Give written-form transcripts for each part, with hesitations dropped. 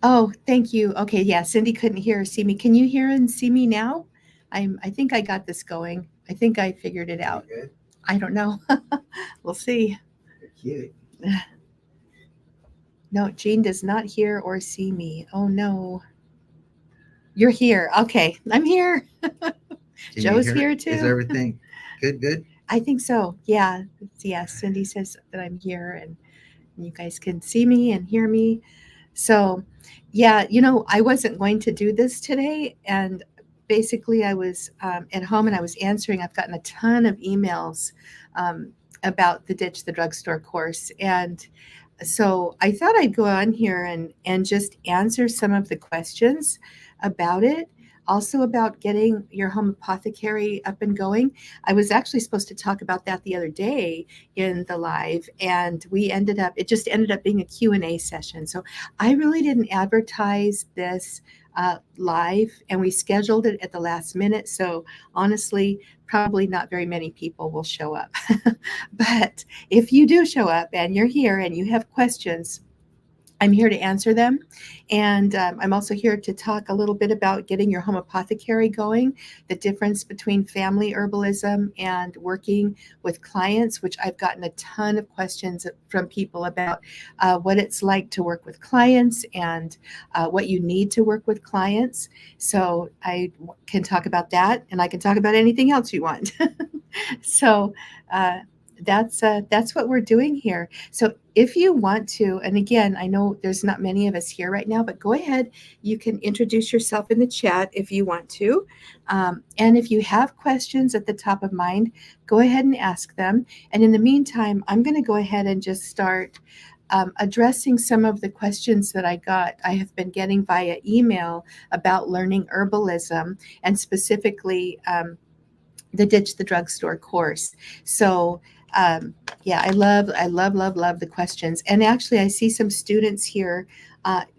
Oh, thank you. Okay, yeah, Cindy couldn't hear or see me. Can you hear and see me now? I think I got this going. I think I figured it out. Pretty good. I don't know. We'll see. You're cute. No, Jean does not hear or see me. Oh no. You're here. Okay, I'm here. Can you Joe's hear? here Is too. everything good? Good. I think so. Yeah. Yeah, Cindy says that I'm here and you guys can see me and hear me. So, yeah, I wasn't going to do this today. And basically, I was at home and I was answering. I've gotten a ton of emails um, about the Ditch the Drugstore course. And so I thought I'd go on here and just answer some of the questions about it. Also about getting your home apothecary up and going. I was actually supposed to talk about that the other day in the live, and it just ended up being a Q&A session. So I really didn't advertise this live, and we scheduled it at the last minute. So honestly, probably not very many people will show up. But if you do show up and you're here and you have questions, I'm here to answer them. And I'm also here to talk a little bit about getting your home apothecary going, the difference between family herbalism and working with clients, which I've gotten a ton of questions from people about what it's like to work with clients and what you need to work with clients. So I can talk about that and I can talk about anything else you want. So uh, that's what we're doing here. So if you want to, and again, I know there's not many of us here right now, but go ahead. You can introduce yourself in the chat if you want to. And if you have questions at the top of mind, go ahead and ask them. And in the meantime, I'm going to go ahead and just start addressing some of the questions that I have been getting via email about learning herbalism and specifically the Ditch the Drugstore course. So, yeah, I love the questions. And actually, I see some students here.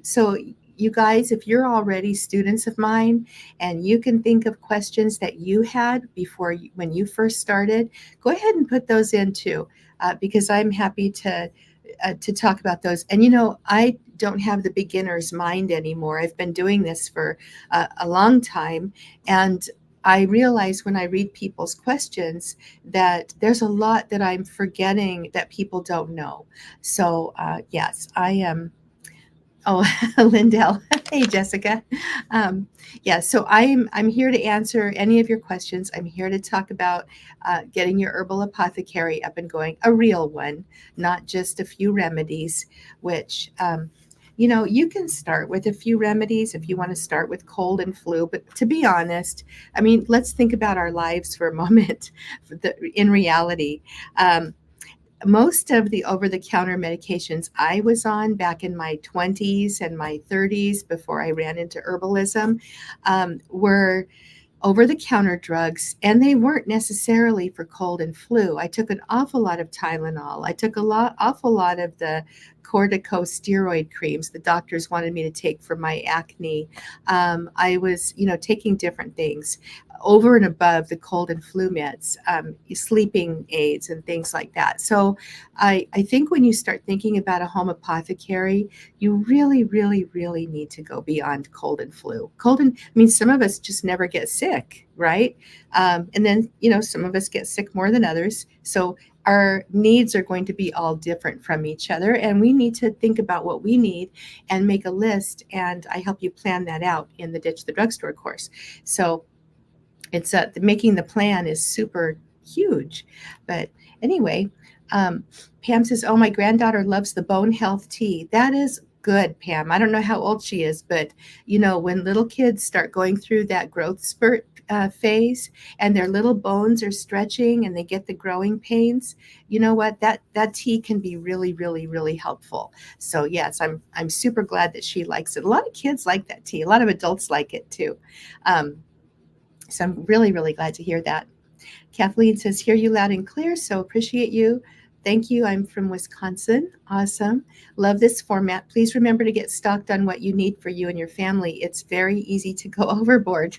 So, you guys, if you're already students of mine and you can think of questions that you had when you first started, go ahead and put those in too, because I'm happy to talk about those. And I don't have the beginner's mind anymore. I've been doing this for a long time, and I realize when I read people's questions that there's a lot that I'm forgetting that people don't know. So, yes, I am. Oh, Lindell. Hey, Jessica. Um, yeah, so I'm here to answer any of your questions. I'm here to talk about getting your herbal apothecary up and going, a real one, not just a few remedies. Which you can start with a few remedies if you want to start with cold and flu. But to be honest, I mean, let's think about our lives for a moment. In reality, um, most of the over the counter medications I was on back in my 20s and my 30s before I ran into herbalism were over the counter drugs, and they weren't necessarily for cold and flu. I took an awful lot of Tylenol. I took awful lot of the corticosteroid creams the doctors wanted me to take for my acne. I was, taking different things over and above the cold and flu meds, sleeping aids, and things like that. So I think when you start thinking about a home apothecary, you really, really, really need to go beyond cold and flu. I mean, some of us just never get sick, right? And then, some of us get sick more than others. So our needs are going to be all different from each other. And we need to think about what we need and make a list. And I help you plan that out in the Ditch the Drugstore course. So it's making the plan is super huge. But anyway, Pam says, "Oh, my granddaughter loves the bone health tea." That is good, Pam. I don't know how old she is, but when little kids start going through that growth spurt phase and their little bones are stretching and they get the growing pains, you know what? That tea can be really, really, really helpful. So yes, I'm super glad that she likes it. A lot of kids like that tea. A lot of adults like it too. Um, so I'm really, really glad to hear that. Kathleen says, "Hear you loud and clear, so appreciate you. Thank you. I'm from Wisconsin. Awesome. Love this format. Please remember to get stocked on what you need for you and your family. It's very easy to go overboard."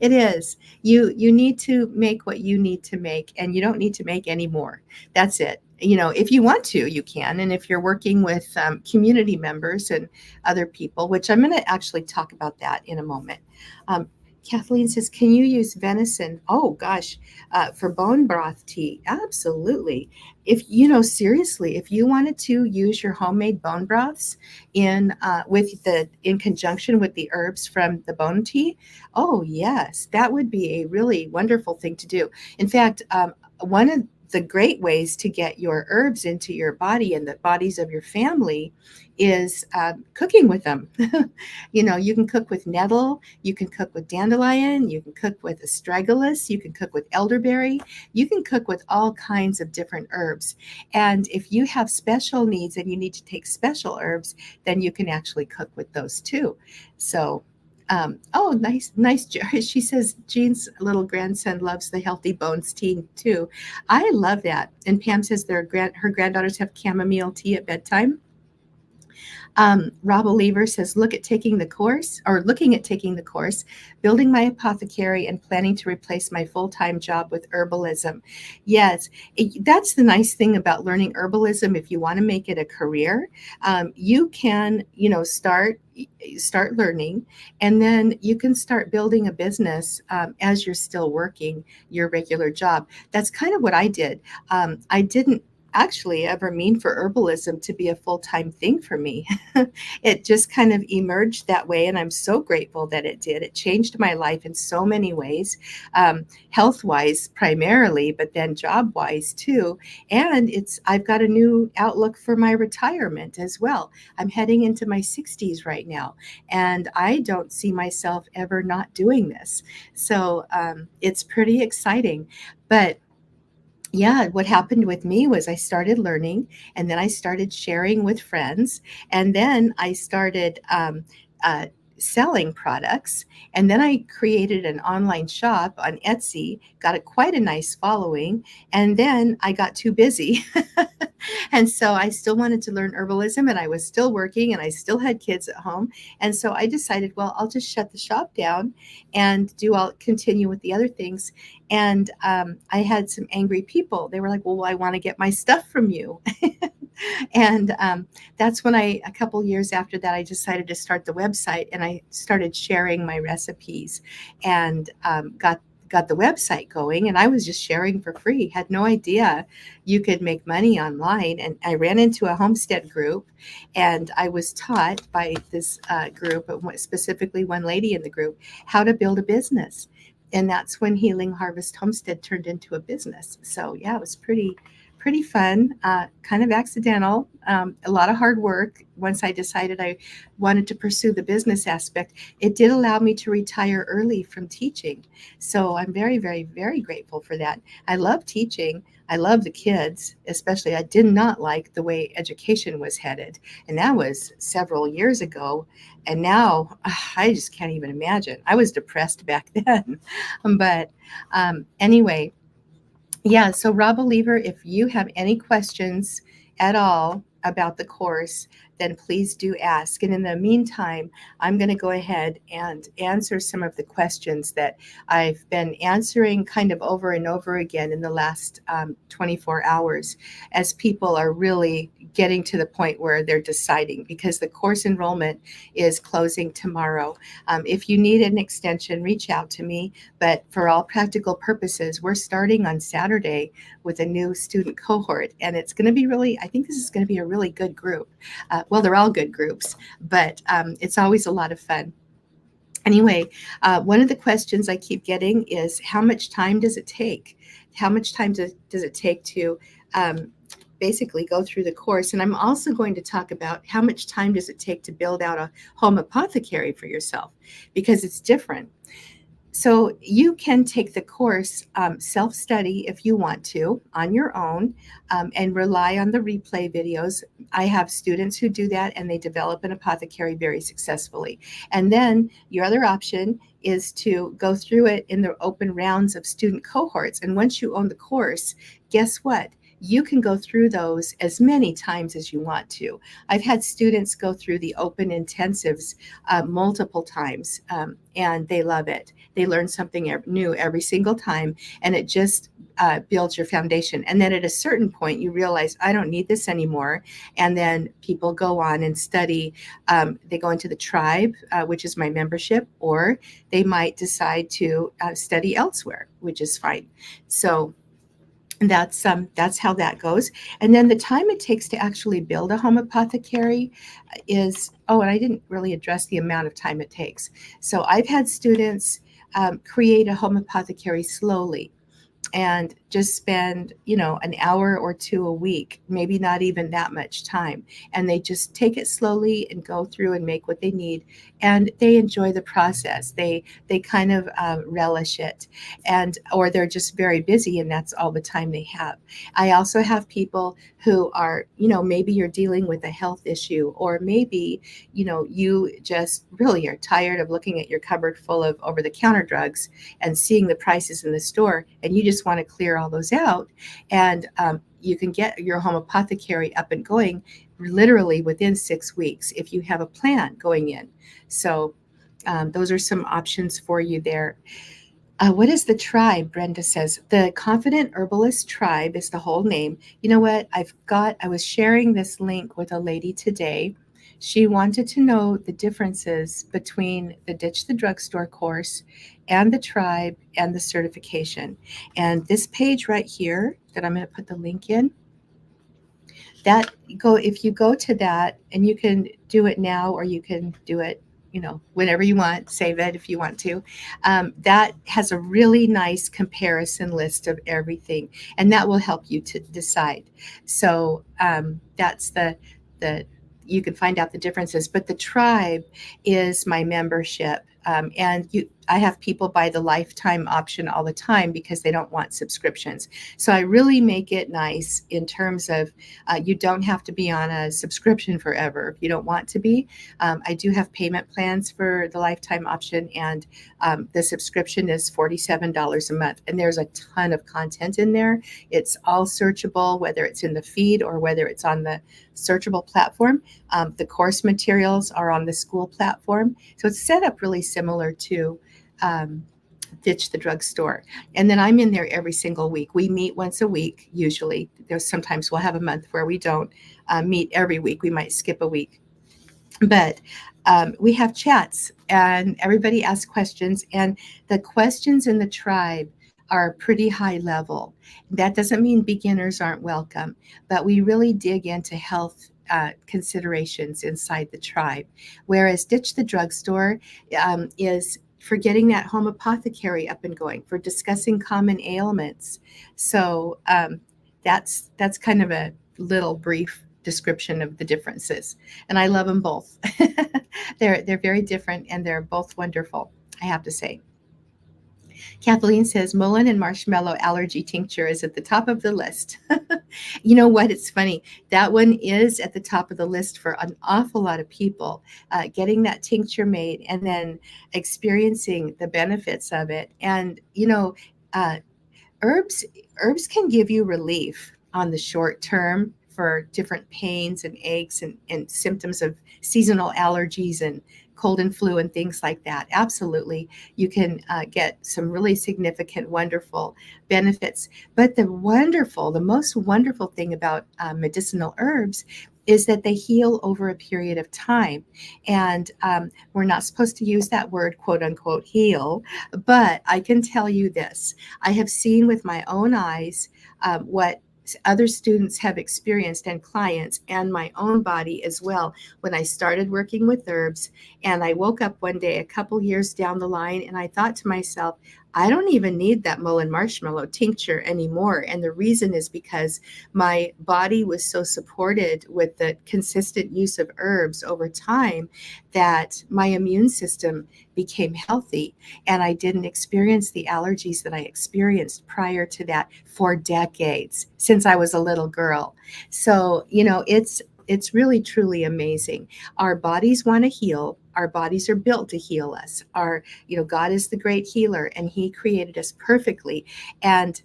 It is. You need to make what you need to make, and you don't need to make any more. That's it. If you want to, you can. And if you're working with community members and other people, which I'm going to actually talk about that in a moment. Um, Kathleen says, "Can you use venison?" Oh gosh, for bone broth tea, absolutely. If seriously, if you wanted to use your homemade bone broths in conjunction with the herbs from the bone tea, oh, yes, that would be a really wonderful thing to do. In fact, one of the great ways to get your herbs into your body and the bodies of your family is cooking with them. You can cook with nettle, you can cook with dandelion, you can cook with astragalus, you can cook with elderberry, you can cook with all kinds of different herbs. And if you have special needs and you need to take special herbs, then you can actually cook with those too. So oh, nice, Jerry. She says Jean's little grandson loves the healthy bones tea too. I love that. And Pam says her granddaughters have chamomile tea at bedtime. Rob Oliver says, looking at taking the course, building my apothecary and planning to replace my full-time job with herbalism. Yes, that's the nice thing about learning herbalism. If you want to make it a career, you can, start learning, and then you can start building a business as you're still working your regular job. That's kind of what I did. I didn't actually ever mean for herbalism to be a full-time thing for me. It just kind of emerged that way, and I'm so grateful that it did. It changed my life in so many ways, health-wise primarily, but then job-wise too. And I've got a new outlook for my retirement as well. I'm heading into my 60s right now, and I don't see myself ever not doing this. So it's pretty exciting. But yeah, what happened with me was I started learning, and then I started sharing with friends, and then I started uh, selling products, and then I created an online shop on Etsy, got quite a nice following, and then I got too busy. And so I still wanted to learn herbalism, and I was still working, and I still had kids at home. And so I decided, well, I'll just shut the shop down and I'll continue with the other things. And I had some angry people. They were like, well, I want to get my stuff from you. And that's when a couple years after that, I decided to start the website, and I started sharing my recipes, and got the website going, and I was just sharing for free. Had no idea you could make money online. And I ran into a homestead group, and I was taught by this group, specifically one lady in the group, how to build a business. And that's when Healing Harvest Homestead turned into a business. So yeah, it was pretty fun, kind of accidental, a lot of hard work. Once I decided I wanted to pursue the business aspect, it did allow me to retire early from teaching. So I'm very, very, very grateful for that. I love teaching. I love the kids, especially. I did not like the way education was headed. And that was several years ago. And now I just can't even imagine. I was depressed back then. But anyway, yeah, so Rob Believer, if you have any questions at all about the course, then please do ask. And in the meantime, I'm going to go ahead and answer some of the questions that I've been answering kind of over and over again in the last 24 hours, as people are really getting to the point where they're deciding, because the course enrollment is closing tomorrow. If you need an extension, reach out to me. But for all practical purposes, we're starting on Saturday with a new student cohort, and it's going to be I think this is going to be a really good group. Well, they're all good groups, but it's always a lot of fun. Anyway, one of the questions I keep getting is, how much time does it take? How much time does it take to basically go through the course? And I'm also going to talk about how much time does it take to build out a home apothecary for yourself, because it's different. So you can take the course self-study if you want to on your own, and rely on the replay videos. I have students who do that, and they develop an apothecary very successfully. And then your other option is to go through it in the open rounds of student cohorts. And once you own the course, guess what? you can go through those as many times as you want to. I've had students go through the open intensives multiple times, and they love it. They learn something new every single time, and it just builds your foundation. And then at a certain point, you realize, I don't need this anymore. And then people go on and study. They go into the tribe, which is my membership, or they might decide to study elsewhere, which is fine. So that's how that goes. And then the time it takes to actually build a home apothecary is, and I didn't really address the amount of time it takes. So I've had students create a home apothecary slowly and just spend, an hour or two a week, maybe not even that much time. And they just take it slowly and go through and make what they need. And they enjoy the process. They kind of relish it, or they're just very busy and that's all the time they have. I also have people who are, maybe you're dealing with a health issue, or maybe, you just really are tired of looking at your cupboard full of over-the-counter drugs and seeing the prices in the store, and you just want to clear all those out. And you can get your home apothecary up and going literally within 6 weeks if you have a plan going in. So those are some options for you there. What is the tribe? Brenda says the Confident Herbalist Tribe is the whole name. You know what? I was sharing this link with a lady today. She wanted to know the differences between the Ditch the Drugstore course and the tribe and the certification. And this page right here that I'm going to put the link in, if you go to that, and you can do it now or you can do it whenever you want, save it if you want to. That has a really nice comparison list of everything, and that will help you to decide. So that's the you can find out the differences. But the tribe is my membership, and I have people buy the lifetime option all the time because they don't want subscriptions. So I really make it nice in terms of you don't have to be on a subscription forever if you don't want to be. I do have payment plans for the lifetime option, and the subscription is $47 a month. And there's a ton of content in there. It's all searchable, whether it's in the feed or whether it's on the searchable platform. The course materials are on the school platform. So it's set up really similar to Ditch the Drugstore. And then I'm in there every single week. We meet once a week, usually. Sometimes we'll have a month where we don't meet every week. We might skip a week. But we have chats, and everybody asks questions. And the questions in the tribe are pretty high level. That doesn't mean beginners aren't welcome, but we really dig into health considerations inside the tribe. Whereas Ditch the Drugstore is for getting that home apothecary up and going, for discussing common ailments. So that's kind of a little brief description of the differences. And I love them both. They're very different, and they're both wonderful, I have to say. Kathleen says mullein and marshmallow allergy tincture is at the top of the list. You know what? It's funny. That one is at the top of the list for an awful lot of people. Getting that tincture made and then experiencing the benefits of it. And, herbs can give you relief on the short term for different pains and aches and symptoms of seasonal allergies and cold and flu and things like that. Absolutely. You can get some really significant, wonderful benefits. But the most wonderful thing about medicinal herbs is that they heal over a period of time. And we're not supposed to use that word, quote unquote, heal. But I can tell you this. I have seen with my own eyes what other students have experienced, and clients, and my own body as well, when I started working with herbs. And I woke up one day a couple years down the line and I thought to myself, I don't even need that mullein marshmallow tincture anymore. And the reason is because my body was so supported with the consistent use of herbs over time that my immune system became healthy, and I didn't experience the allergies that I experienced prior to that for decades, since I was a little girl. So, it's really, truly amazing. Our bodies want to heal. Our bodies are built to heal us. God is the great healer, and he created us perfectly. And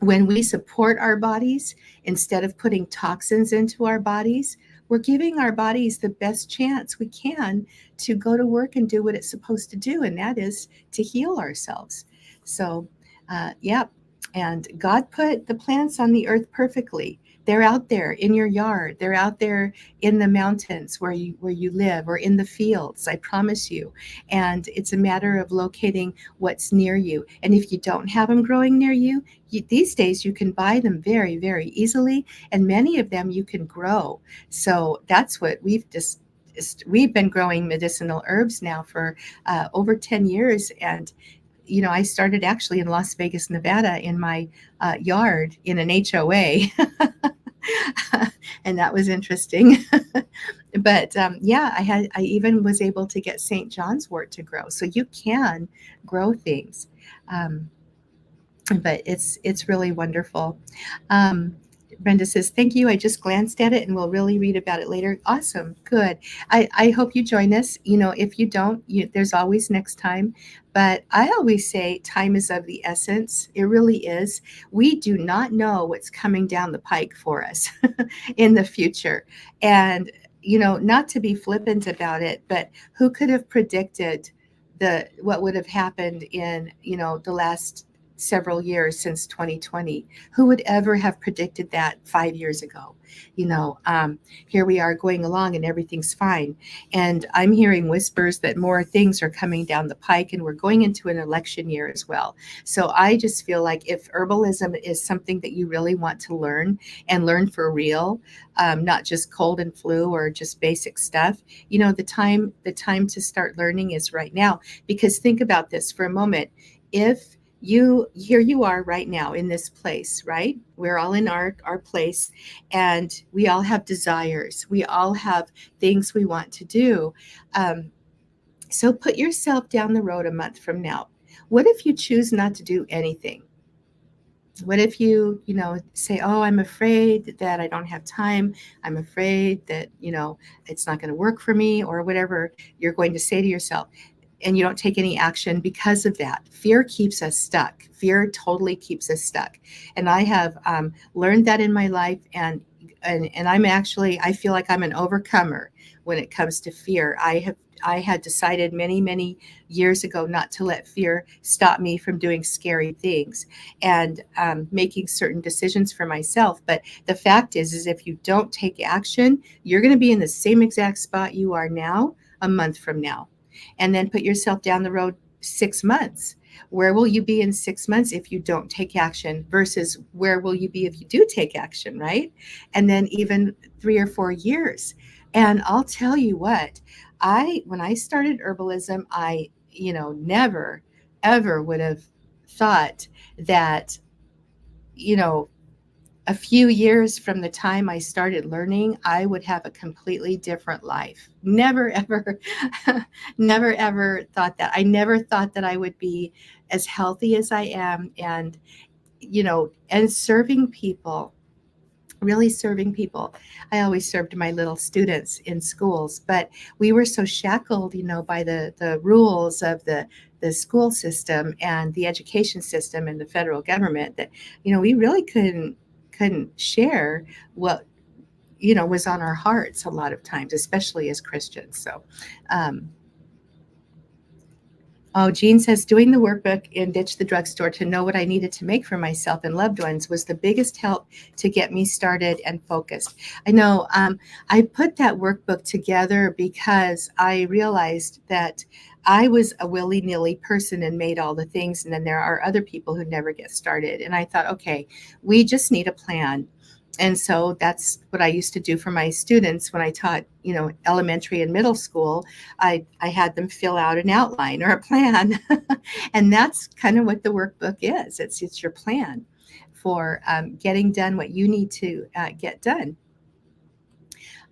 when we support our bodies instead of putting toxins into our bodies, we're giving our bodies the best chance we can to go to work and do what it's supposed to do, and that is to heal ourselves. So, yeah. And God put the plants on the earth perfectly. They're out there in your yard. They're out there in the mountains where you live, or in the fields. I promise you. And it's a matter of locating what's near you. And if you don't have them growing near you, these days you can buy them very, very easily, and many of them you can grow. So that's what we've been growing medicinal herbs now for over 10 years. And I started actually in Las Vegas, Nevada, in my yard in an HOA. And that was interesting. But yeah, I even was able to get St. John's wort to grow. So you can grow things. But it's really wonderful. Um, Brenda says, thank you. I just glanced at it and we'll really read about it later. Awesome. Good. I hope you join us. If you don't, there's always next time. But I always say time is of the essence. It really is. We do not know what's coming down the pike for us in the future. And, not to be flippant about it, but who could have predicted what would have happened in, the last several years since 2020? Who would ever have predicted that 5 years ago? Here we are going along and everything's fine. And I'm hearing whispers that more things are coming down the pike, and we're going into an election year as well. So I just feel like if herbalism is something that you really want to learn, and learn for real, not just cold and flu or just basic stuff, the time to start learning is right now. Because think about this for a moment. If here you are right now in this place, right? We're all in our place, and we all have desires. We all have things we want to do. So put yourself down the road a month from now. What if you choose not to do anything? What if you say, oh, I'm afraid that I don't have time. I'm afraid that, it's not going to work for me, or whatever you're going to say to yourself, and you don't take any action because of that. Fear keeps us stuck. Fear totally keeps us stuck. And I have learned that in my life, and I feel like I'm an overcomer when it comes to fear. I had decided many, many years ago not to let fear stop me from doing scary things and making certain decisions for myself. But the fact is if you don't take action, you're going to be in the same exact spot you are now a month from now. And then put yourself down the road 6 months. Where will you be in 6 months if you don't take action, versus where will you be if you do take action, right? And then even 3 or 4 years. And I'll tell you what, when I started herbalism, I, never, ever would have thought that, a few years from the time I started learning, I would have a completely different life. Never, ever, never, ever thought that. I never thought that I would be as healthy as I am, and, and serving people, really serving people. I always served my little students in schools, but we were so shackled, by the rules of the school system and the education system and the federal government that, we really couldn't share what was on our hearts a lot of times, especially as Christians. So Jean says, doing the workbook and Ditch the Drugstore to know what I needed to make for myself and loved ones was the biggest help to get me started and focused. I know I put that workbook together because I realized that I was a willy-nilly person and made all the things, and then there are other people who never get started. And I thought, okay, we just need a plan. And so that's what I used to do for my students when I taught, elementary and middle school. I had them fill out an outline or a plan. And that's kind of what the workbook is. It's your plan for getting done what you need to get done.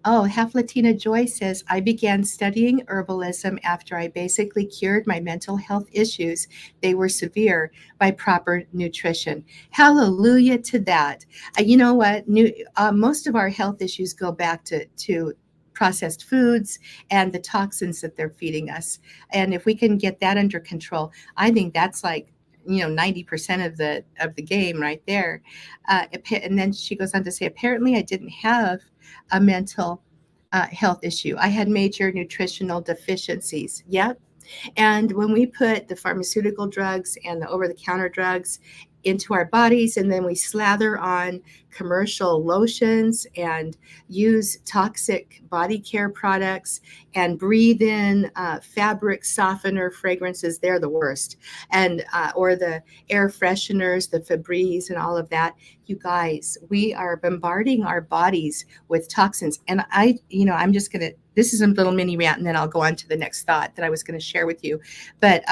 Oh, Half Latina Joy says, I began studying herbalism after I basically cured my mental health issues. They were severe by proper nutrition. Hallelujah to that. You know what? Most of our health issues go back to processed foods and the toxins that they're feeding us. And if we can get that under control, I think that's like, 90% of the game right there. And then she goes on to say, apparently I didn't have a mental health issue. I had major nutritional deficiencies. Yep. And when we put the pharmaceutical drugs and the over-the-counter drugs into our bodies, and then we slather on commercial lotions and use toxic body care products and breathe in fabric softener fragrances, they're the worst. And or the air fresheners, the Febreze and all of that. You guys, we are bombarding our bodies with toxins. And I'm just going to, this is a little mini rant, and then I'll go on to the next thought that I was going to share with you. But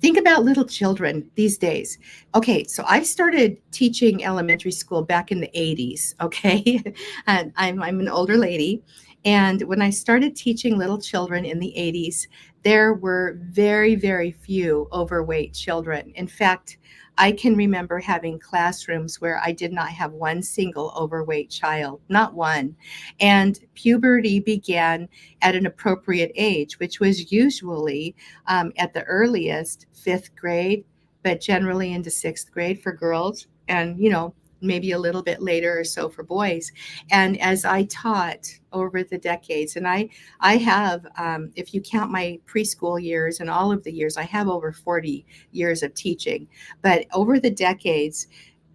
think about little children these days. Okay, so I started teaching elementary school back in the 80s, okay? And I'm an older lady. And when I started teaching little children in the 80s, there were very, very few overweight children. In fact, I can remember having classrooms where I did not have one single overweight child, not one. And puberty began at an appropriate age, which was usually at the earliest 5th grade, but generally into 6th grade for girls, and maybe a little bit later or so for boys. And as I taught over the decades, and I have, if you count my preschool years and all of the years, I have over 40 years of teaching. But over the decades,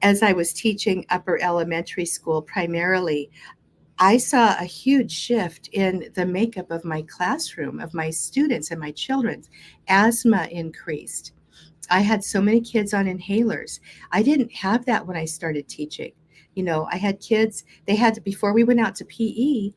as I was teaching upper elementary school primarily, I saw a huge shift in the makeup of my classroom, of my students and my children. Asthma increased. I had so many kids on inhalers. I didn't have that when I started teaching. I had kids, they had to, before we went out to PE,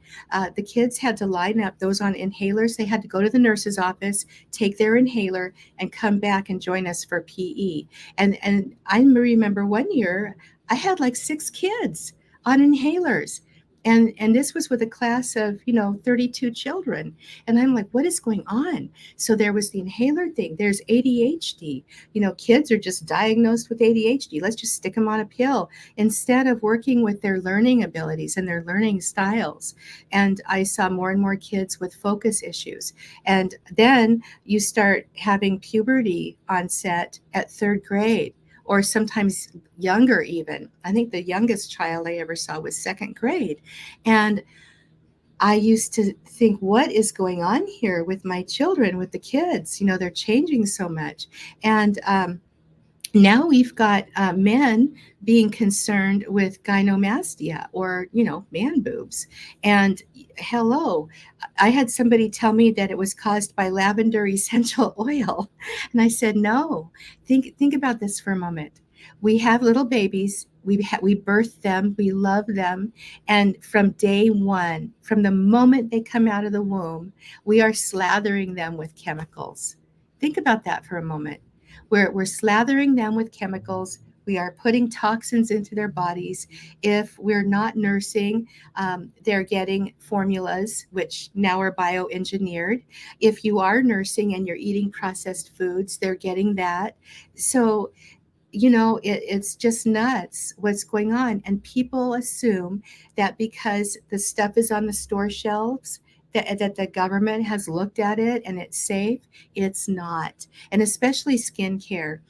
the kids had to line up, those on inhalers, they had to go to the nurse's office, take their inhaler, and come back and join us for PE. And I remember one year, I had like 6 kids on inhalers. And this was with a class of 32 children, and I'm like, what is going on? So there was the inhaler thing. There's ADHD. Kids are just diagnosed with ADHD. Let's just stick them on a pill instead of working with their learning abilities and their learning styles. And I saw more and more kids with focus issues. And then you start having puberty onset at 3rd grade, or sometimes younger even. I think the youngest child I ever saw was 2nd grade. And I used to think, what is going on here with my children, with the kids? They're changing so much. And now we've got men being concerned with gynecomastia, or, man boobs. And hello, I had somebody tell me that it was caused by lavender essential oil. And I said, no, think about this for a moment. We have little babies. We birth them. We love them. And from day one, from the moment they come out of the womb, we are slathering them with chemicals. Think about that for a moment. We're slathering them with chemicals. We are putting toxins into their bodies. If we're not nursing, they're getting formulas, which now are bioengineered. If you are nursing and you're eating processed foods, they're getting that. So, it's just nuts what's going on. And people assume that because the stuff is on the store shelves, that the government has looked at it and it's safe. It's not. And especially skincare.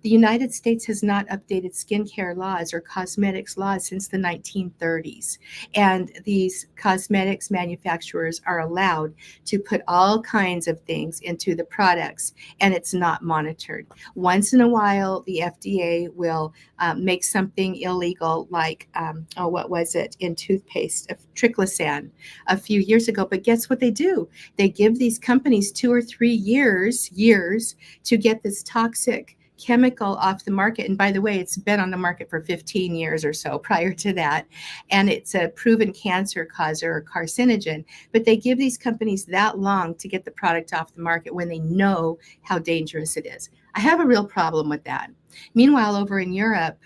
The United States has not updated skincare laws or cosmetics laws since the 1930s. And these cosmetics manufacturers are allowed to put all kinds of things into the products, and it's not monitored. Once in a while, the FDA will make something illegal, like, what was it, in toothpaste, triclosan, a few years ago. But guess what they do? They give these companies 2 or 3 years to get this toxic chemical off the market. And by the way, it's been on the market for 15 years or so prior to that. And it's a proven cancer causer or carcinogen. But they give these companies that long to get the product off the market when they know how dangerous it is. I have a real problem with that. Meanwhile, over in Europe,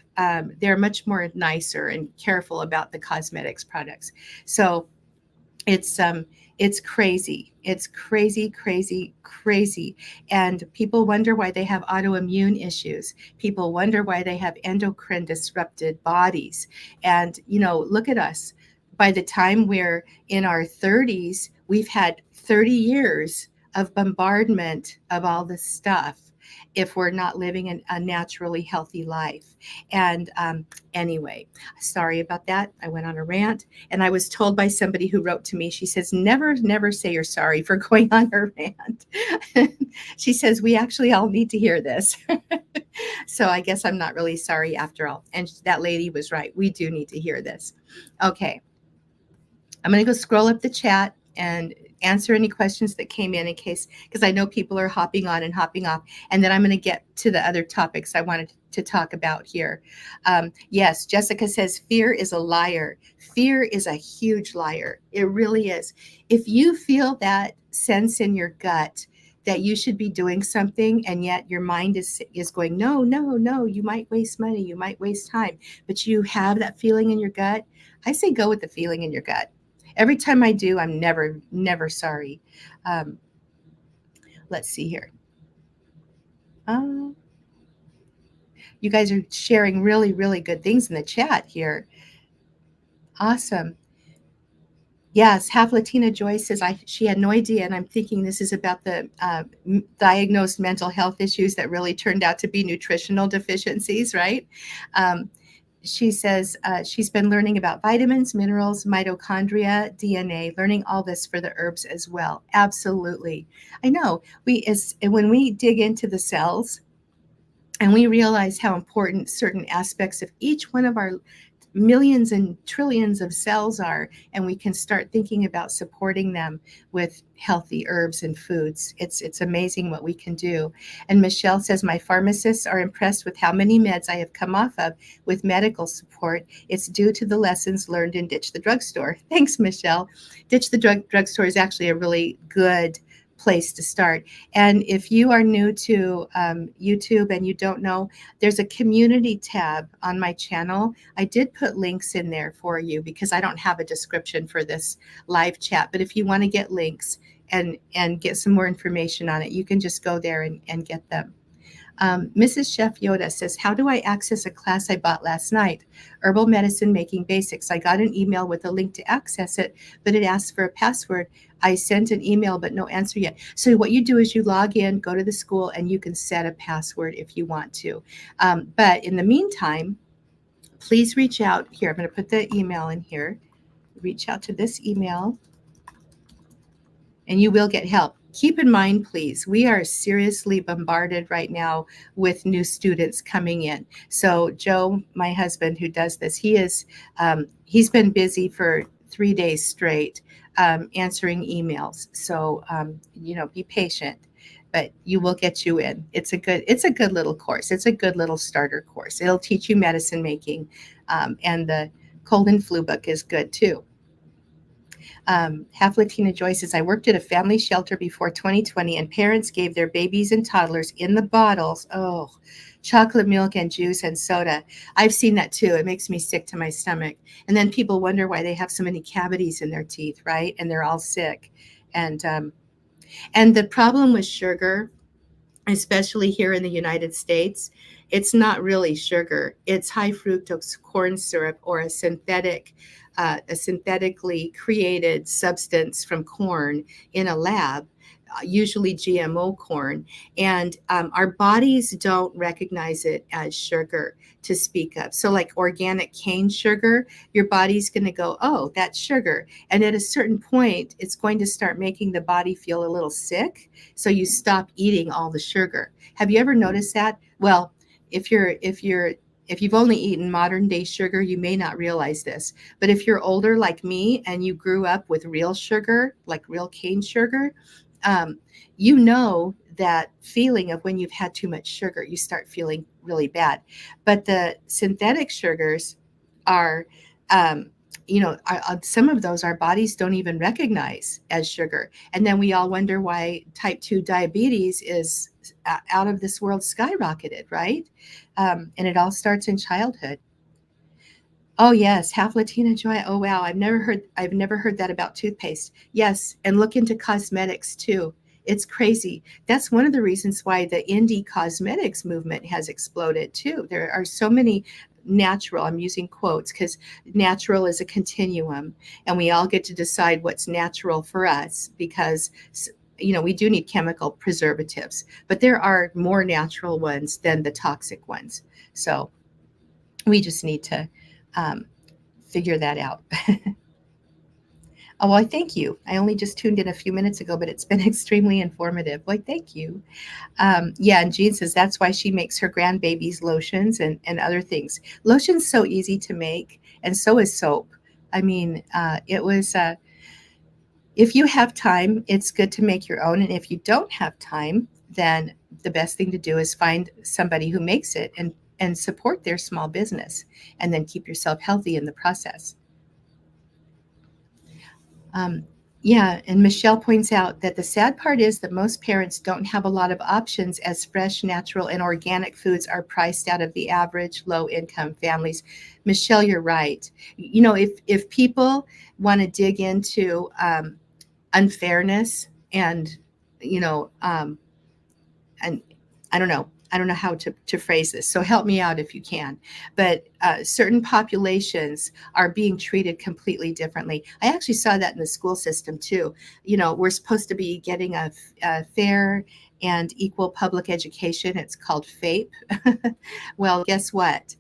they're much more nicer and careful about the cosmetics products. So it's crazy. It's crazy, crazy, crazy. And people wonder why they have autoimmune issues. People wonder why they have endocrine disrupted bodies. And, look at us. By the time we're in our 30s, we've had 30 years of bombardment of all this stuff. if we're not living a naturally healthy life. And anyway, sorry about that. I went on a rant, and I was told by somebody who wrote to me, she says, never say you're sorry for going on a rant. She says, we actually all need to hear this. So I guess I'm not really sorry after all. And that lady was right. We do need to hear this. Okay. I'm going to go scroll up the chat and answer any questions that came in case, because I know people are hopping on and hopping off. And then I'm going to get to the other topics I wanted to talk about here. Yes, Jessica says fear is a liar. Fear is a huge liar. It really is. If you feel that sense in your gut that you should be doing something, and yet your mind is going, no, you might waste money, you might waste time, but you have that feeling in your gut, I say go with the feeling in your gut. Every time I do, I'm never sorry. Let's see here. You guys are sharing really good things in the chat here. Awesome. Yes, Half Latina Joy says she had no idea, and I'm thinking this is about the diagnosed mental health issues that really turned out to be nutritional deficiencies, right? She says she's been learning about vitamins, minerals, mitochondria, DNA, learning all this for the herbs as well. Absolutely. I know. When we dig into the cells and we realize how important certain aspects of each one of our millions and trillions of cells are, and we can start thinking about supporting them with healthy herbs and foods. It's amazing what we can do. And Michelle says, my pharmacists are impressed with how many meds I have come off of with medical support. It's due to the lessons learned in Ditch the Drugstore. Thanks, Michelle. Ditch the Drugstore is actually a really good place to start. And if you are new to YouTube and you don't know, there's a community tab on my channel. I did put links in there for you because I don't have a description for this live chat. But if you want to get links and get some more information on it, you can just go there and get them. Mrs. Chef Yoda says, how do I access a class I bought last night? Herbal Medicine Making Basics. I got an email with a link to access it, but it asks for a password. I sent an email, but no answer yet. So what you do is you log in, go to the school, and you can set a password if you want to. But in the meantime, please reach out. Here, I'm going to put the email in here. Reach out to this email, and you will get help. Keep in mind, please, we are seriously bombarded right now with new students coming in. So Joe, my husband who does this, he's been busy for 3 days straight answering emails. So, be patient, but you will get you in. It's a good little course. It's a good little starter course. It'll teach you medicine making, and the cold and flu book is good too. Half Latina Joy says, I worked at a family shelter before 2020, and parents gave their babies and toddlers in the bottles, chocolate milk and juice and soda. I've seen that too. It makes me sick to my stomach. And then people wonder why they have so many cavities in their teeth, right? And they're all sick. And the problem with sugar, especially here in the United States, it's not really sugar. It's high fructose corn syrup, or a synthetically created substance from corn in a lab, usually GMO corn. And our bodies don't recognize it as sugar to speak of. So like organic cane sugar, your body's going to go, oh, that's sugar. And at a certain point, it's going to start making the body feel a little sick. So you stop eating all the sugar. Have you ever noticed that? Well, if you've only eaten modern day sugar, you may not realize this. But if you're older like me and you grew up with real sugar, like real cane sugar, you know that feeling of when you've had too much sugar, you start feeling really bad. But the synthetic sugars are, some of those our bodies don't even recognize as sugar. And then we all wonder why type 2 diabetes is out of this world skyrocketed, right? And it all starts in childhood. Oh yes, Half Latina Joy. Oh wow, I've never heard that about toothpaste. Yes, and look into cosmetics too. It's crazy. That's one of the reasons why the indie cosmetics movement has exploded too. There are so many natural, I'm using quotes because natural is a continuum, and we all get to decide what's natural for us because we do need chemical preservatives, but there are more natural ones than the toxic ones. So we just need to figure that out. Oh, well, I thank you. I only just tuned in a few minutes ago, but it's been extremely informative. Well, thank you. Yeah, and Jean says that's why she makes her grandbabies lotions and other things. Lotion's so easy to make, and so is soap. I mean, it was, if you have time, it's good to make your own. And if you don't have time, then the best thing to do is find somebody who makes it and support their small business, and then keep yourself healthy in the process. Um, yeah, and Michelle points out that the sad part is that most parents don't have a lot of options, as fresh, natural, and organic foods are priced out of the average low-income families. Michelle, you're right. If people want to dig into unfairness and you know and I don't know how to phrase this, so help me out if you can. But certain populations are being treated completely differently. I actually saw that in the school system too. We're supposed to be getting a fair and equal public education. It's called FAPE. Well, guess what?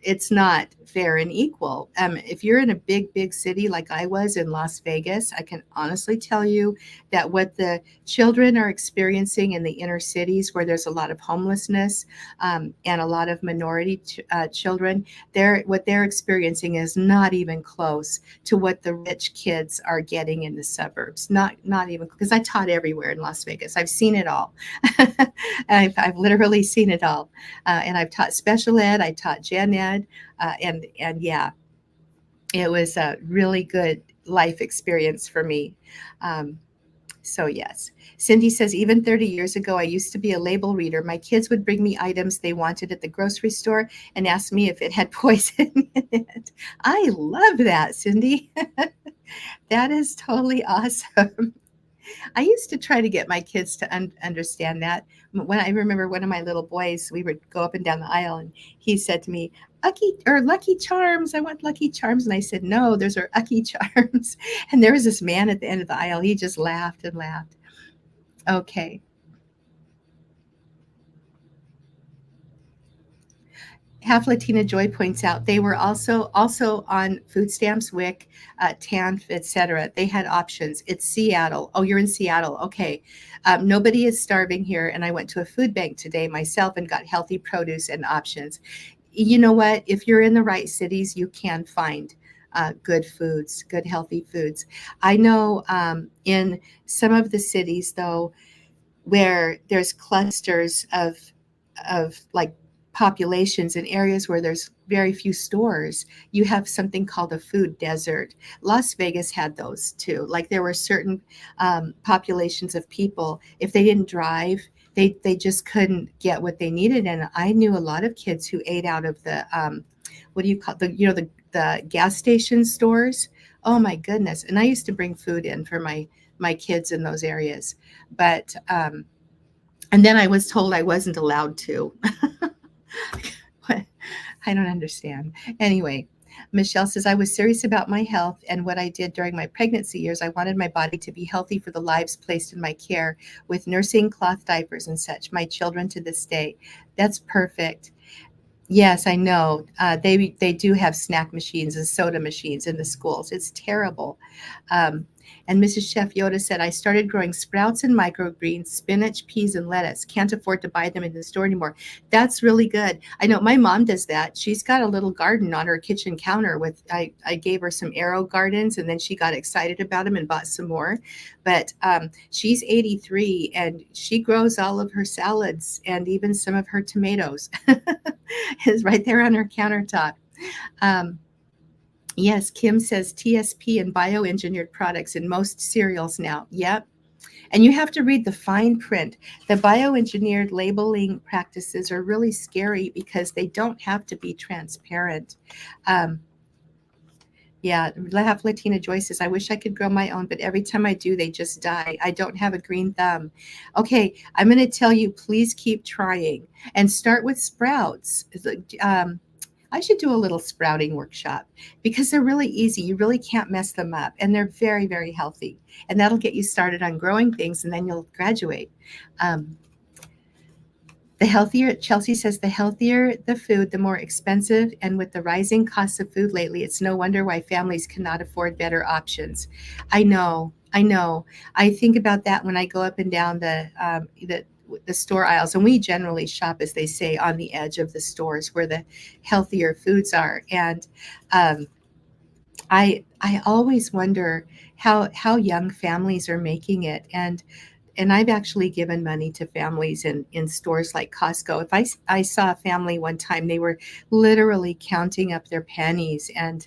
It's not fair and equal. If you're in a big city like I was in Las Vegas, I can honestly tell you that what the children are experiencing in the inner cities, where there's a lot of homelessness and a lot of minority children, what they're experiencing is not even close to what the rich kids are getting in the suburbs. Not even, because I taught everywhere in Las Vegas. I've seen it all. I've literally seen it all. And I've taught special ed, I taught gen ed, and yeah, it was a really good life experience for me. So yes, Cindy says, even 30 years ago, I used to be a label reader. My kids would bring me items they wanted at the grocery store and ask me if it had poison in it. I love that, Cindy. That is totally awesome. I used to try to get my kids to understand that. When I remember one of my little boys, we would go up and down the aisle, and he said to me, Lucky Charms. I want Lucky Charms. And I said, no, those are Lucky Charms. And there was this man at the end of the aisle. He just laughed and laughed. Okay. Half Latina Joy points out they were also on food stamps, WIC, TANF, etc. They had options. It's Seattle. Oh, you're in Seattle. Okay. Nobody is starving here. And I went to a food bank today myself and got healthy produce and options. You know what? If you're in the right cities, you can find good foods, good healthy foods. I know in some of the cities, though, where there's clusters of like populations in areas where there's very few stores, you have something called a food desert. Las Vegas had those too. Like, there were certain populations of people, if they didn't drive, they just couldn't get what they needed. And I knew a lot of kids who ate out of the what do you call the gas station stores. Oh my goodness. And I used to bring food in for my kids in those areas, but and then I was told I wasn't allowed to. I don't understand. Anyway, Michelle says, I was serious about my health and what I did during my pregnancy years. I wanted my body to be healthy for the lives placed in my care, with nursing, cloth diapers, and such. My children to this day. That's perfect. Yes, I know. They do have snack machines and soda machines in the schools. It's terrible. And Mrs. Chef Yoda said, I started growing sprouts and microgreens, spinach, peas, and lettuce. Can't afford to buy them in the store anymore. That's really good. I know my mom does that. She's got a little garden on her kitchen counter with, I gave her some arrow gardens, and then she got excited about them and bought some more. But she's 83 and she grows all of her salads and even some of her tomatoes. Is right there on her countertop. Yes, Kim says TSP and bioengineered products in most cereals now. Yep. And you have to read the fine print. The bioengineered labeling practices are really scary because they don't have to be transparent. Yeah, Half Latina Joy says, I wish I could grow my own, but every time I do, they just die. I don't have a green thumb. Okay, I'm going to tell you, please keep trying and start with sprouts. I should do a little sprouting workshop because they're really easy. You really can't mess them up, and they're very, very healthy. And that'll get you started on growing things, and then you'll graduate. Um, the healthier, Chelsea says, the healthier the food, the more expensive. And with the rising costs of food lately, it's no wonder why families cannot afford better options. I know, I know. I think about that when I go up and down the store aisles, and we generally shop, as they say, on the edge of the stores where the healthier foods are. And um, I always wonder how young families are making it. And I've actually given money to families in stores like Costco. If I saw a family one time, they were literally counting up their pennies. And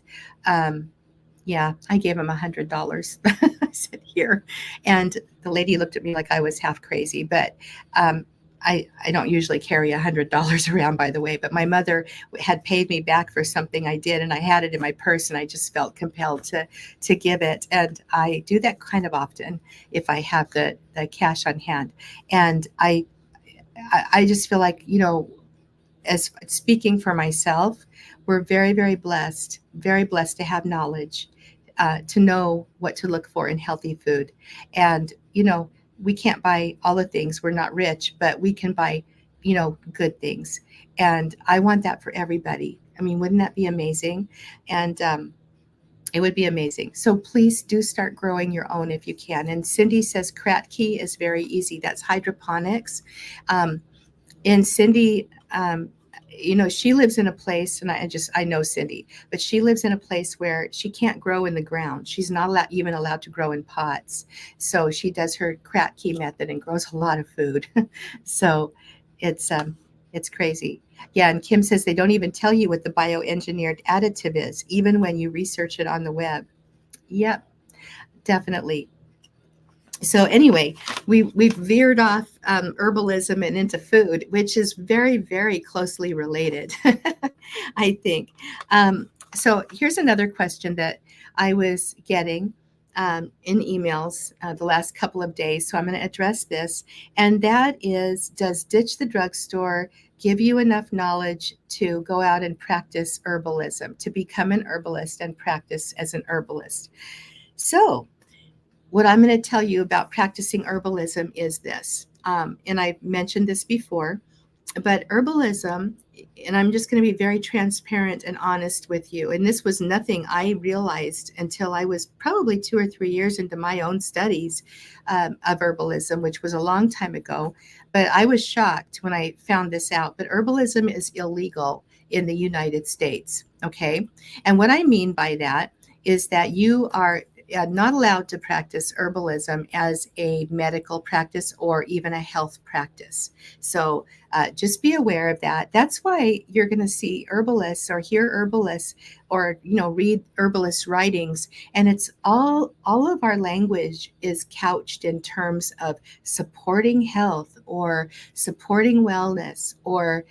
yeah, I gave them $100. I said, here. And the lady looked at me like I was half crazy. But um, I don't usually carry $100 around, by the way. But my mother had paid me back for something I did, and I had it in my purse, and I just felt compelled to give it. And I do that kind of often if I have the cash on hand. And I just feel like, as speaking for myself, we're very blessed to have knowledge, to know what to look for in healthy food. And, we can't buy all the things. We're not rich, but we can buy, good things. And I want that for everybody. I mean, wouldn't that be amazing? And it would be amazing. So please do start growing your own if you can. And Cindy says Kratky is very easy. That's hydroponics. Um, and Cindy, she lives in a place, and I know Cindy, but she lives in a place where she can't grow in the ground. She's not even allowed to grow in pots. So she does her Kratky method and grows a lot of food. So it's crazy. Yeah, and Kim says they don't even tell you what the bioengineered additive is, even when you research it on the web. Yep, definitely. So anyway, we've veered off herbalism and into food, which is very, very closely related, I think. So here's another question that I was getting in emails the last couple of days. So I'm going to address this, and that is, does Ditch the Drugstore give you enough knowledge to go out and practice herbalism, to become an herbalist and practice as an herbalist? So what I'm going to tell you about practicing herbalism is this. And I've mentioned this before, but herbalism, and I'm just going to be very transparent and honest with you. And this was nothing I realized until I was probably 2 or 3 years into my own studies of herbalism, which was a long time ago. But I was shocked when I found this out. But herbalism is illegal in the United States. Okay. And what I mean by that is that you are not allowed to practice herbalism as a medical practice or even a health practice. So just be aware of that. That's why you're going to see herbalists or hear herbalists or read herbalist writings, and it's all of our language is couched in terms of supporting health or supporting wellness or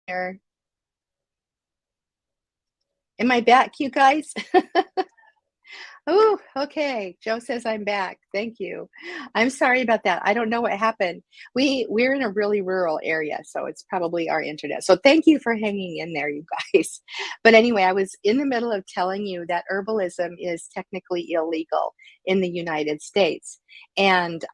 am I back, you guys? Oh, okay. Joe says I'm back. Thank you. I'm sorry about that. I don't know what happened. We're in a really rural area, so it's probably our internet. So thank you for hanging in there, you guys. But anyway, I was in the middle of telling you that herbalism is technically illegal in the United States. And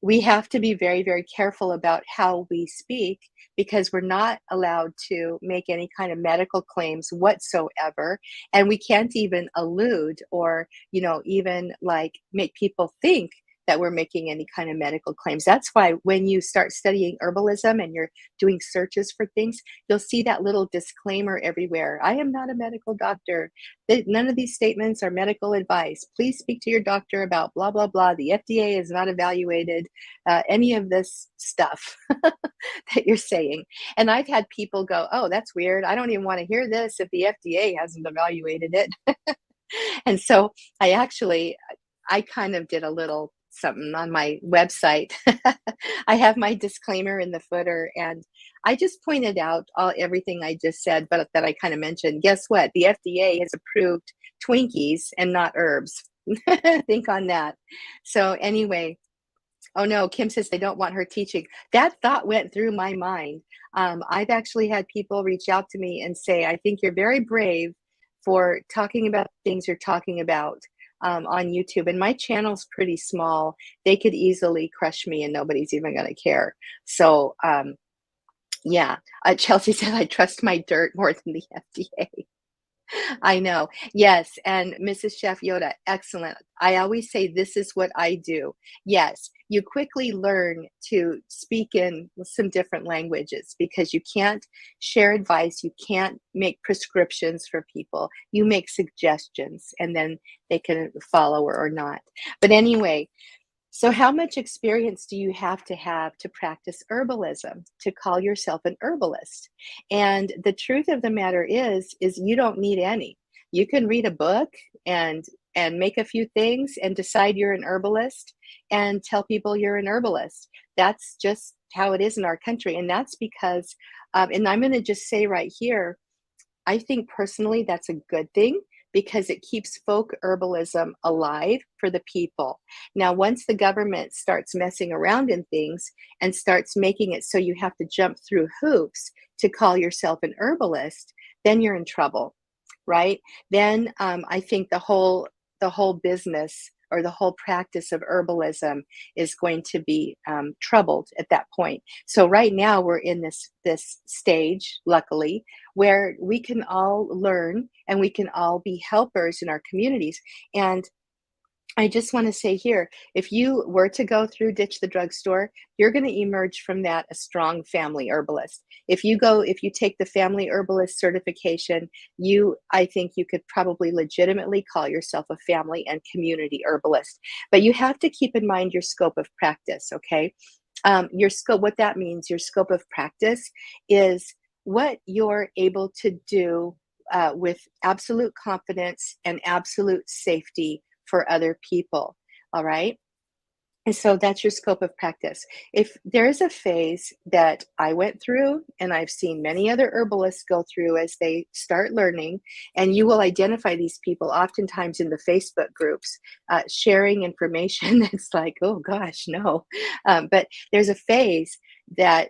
we have to be very, very careful about how we speak because we're not allowed to make any kind of medical claims whatsoever, and we can't even allude or even like make people think that we're making any kind of medical claims. That's why when you start studying herbalism and you're doing searches for things, you'll see that little disclaimer everywhere. I am not a medical doctor. None of these statements are medical advice. Please speak to your doctor about blah blah blah. The FDA has not evaluated any of this stuff that you're saying. And I've had people go, oh, that's weird. I don't even want to hear this if the FDA hasn't evaluated it. And so I kind of did a little something on my website. I have my disclaimer in the footer, and I just pointed out everything I just said, but that I kind of mentioned. Guess what? The FDA has approved Twinkies and not herbs. Think on that. So anyway, oh no, Kim says they don't want her teaching. That thought went through my mind. I've actually had people reach out to me and say, I think you're very brave for talking about things you're talking about on YouTube. And my channel's pretty small. They could easily crush me and nobody's even going to care. So, yeah, Chelsea said, I trust my dirt more than the FDA. I know. Yes. And Mrs. Chef Yoda, excellent. I always say, this is what I do. Yes. You quickly learn to speak in some different languages because you can't share advice. You can't make prescriptions for people. You make suggestions and then they can follow or not. But anyway, so how much experience do you have to practice herbalism, to call yourself an herbalist? And the truth of the matter is you don't need any. You can read a book and make a few things and decide you're an herbalist and tell people you're an herbalist. That's just how it is in our country. And that's because, and I'm going to just say right here, I think personally that's a good thing because it keeps folk herbalism alive for the people. Now, once the government starts messing around in things and starts making it so you have to jump through hoops to call yourself an herbalist, then you're in trouble, right? Then I think the whole business or the whole practice of herbalism is going to be troubled at that point. So right now we're in this stage, luckily, where we can all learn and we can all be helpers in our communities. And I just want to say here, if you were to go through Ditch the Drugstore, you're going to emerge from that a strong family herbalist. If you take the family herbalist certification, I think you could probably legitimately call yourself a family and community herbalist. But you have to keep in mind your scope of practice, okay? Your scope, what that means, your scope of practice is what you're able to do with absolute confidence and absolute safety for other people. All right. And so that's your scope of practice. If there is a phase that I went through, and I've seen many other herbalists go through as they start learning, and you will identify these people oftentimes in the Facebook groups, sharing information that's like, oh gosh, no. But there's a phase that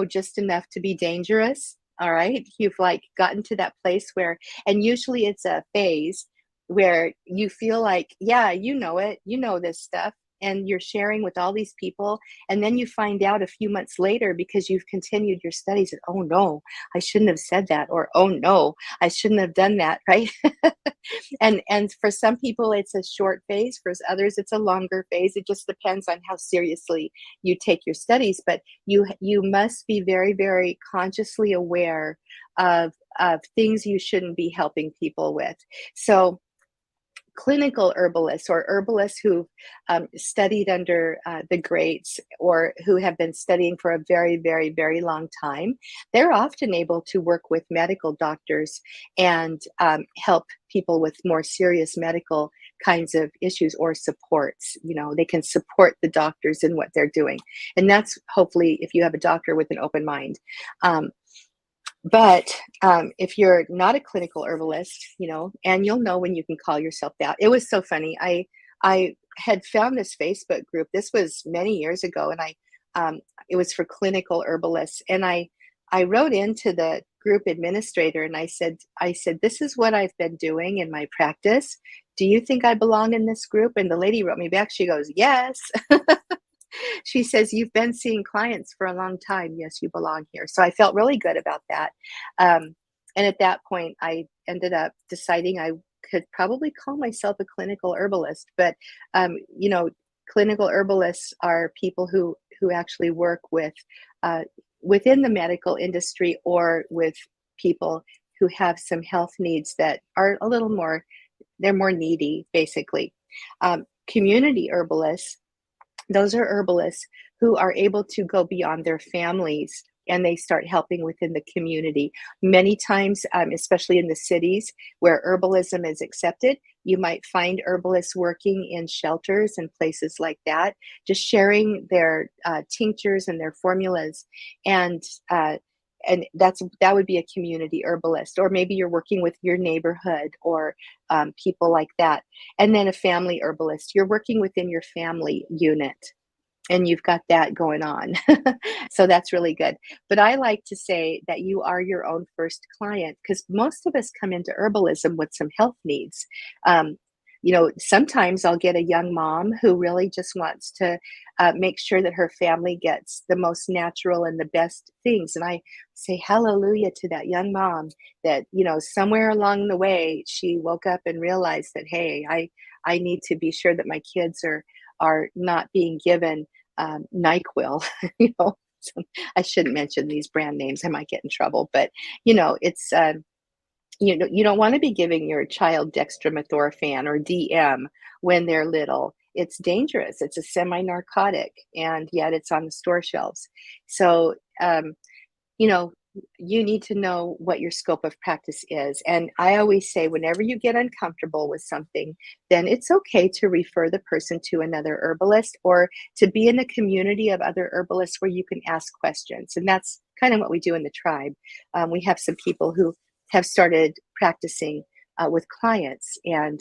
just enough to be dangerous. All right. You've like gotten to that place where, and usually it's a phase where you feel like, yeah, you know it, you know this stuff, and you're sharing with all these people, and then you find out a few months later because you've continued your studies and, oh no, I shouldn't have said that, or oh no, I shouldn't have done that, right? And for some people it's a short phase, for others it's a longer phase. It just depends on how seriously you take your studies, but you must be very, very consciously aware of things you shouldn't be helping people with. So clinical herbalists or herbalists who've studied under the greats or who have been studying for a very, very, very long time, they're often able to work with medical doctors and help people with more serious medical kinds of issues or supports. They can support the doctors in what they're doing. And that's hopefully if you have a doctor with an open mind. But if you're not a clinical herbalist, and you'll know when you can call yourself that. It was so funny. I had found this Facebook group. This was many years ago, and um, it was for clinical herbalists. And I wrote into the group administrator and I said, this is what I've been doing in my practice. Do you think I belong in this group? And the lady wrote me back. She goes, yes. She says, you've been seeing clients for a long time. Yes, you belong here. So I felt really good about that. And at that point, I ended up deciding I could probably call myself a clinical herbalist. But, you know, clinical herbalists are people who actually work with within the medical industry or with people who have some health needs that are a little more, they're more needy, basically. Community herbalists, those are herbalists who are able to go beyond their families and they start helping within the community. Many times, especially in the cities where herbalism is accepted, you might find herbalists working in shelters and places like that, just sharing their tinctures and their formulas. And that would be a community herbalist, or maybe you're working with your neighborhood or people like that. And then a family herbalist, you're working within your family unit and you've got that going on. So that's really good. But I like to say that you are your own first client because most of us come into herbalism with some health needs. Um, sometimes I'll get a young mom who really just wants to make sure that her family gets the most natural and the best things. And I say hallelujah to that young mom that, somewhere along the way, she woke up and realized that, hey, I need to be sure that my kids are not being given NyQuil. So I shouldn't mention these brand names. I might get in trouble, but it's you don't want to be giving your child dextromethorphan or DM when they're little. It's dangerous. It's a semi-narcotic, and yet it's on the store shelves. So you know, you need to know what your scope of practice is. And I always say, whenever you get uncomfortable with something, then it's okay to refer the person to another herbalist or to be in a community of other herbalists where you can ask questions. And that's kind of what we do in the tribe. We have some people who have started practicing with clients, and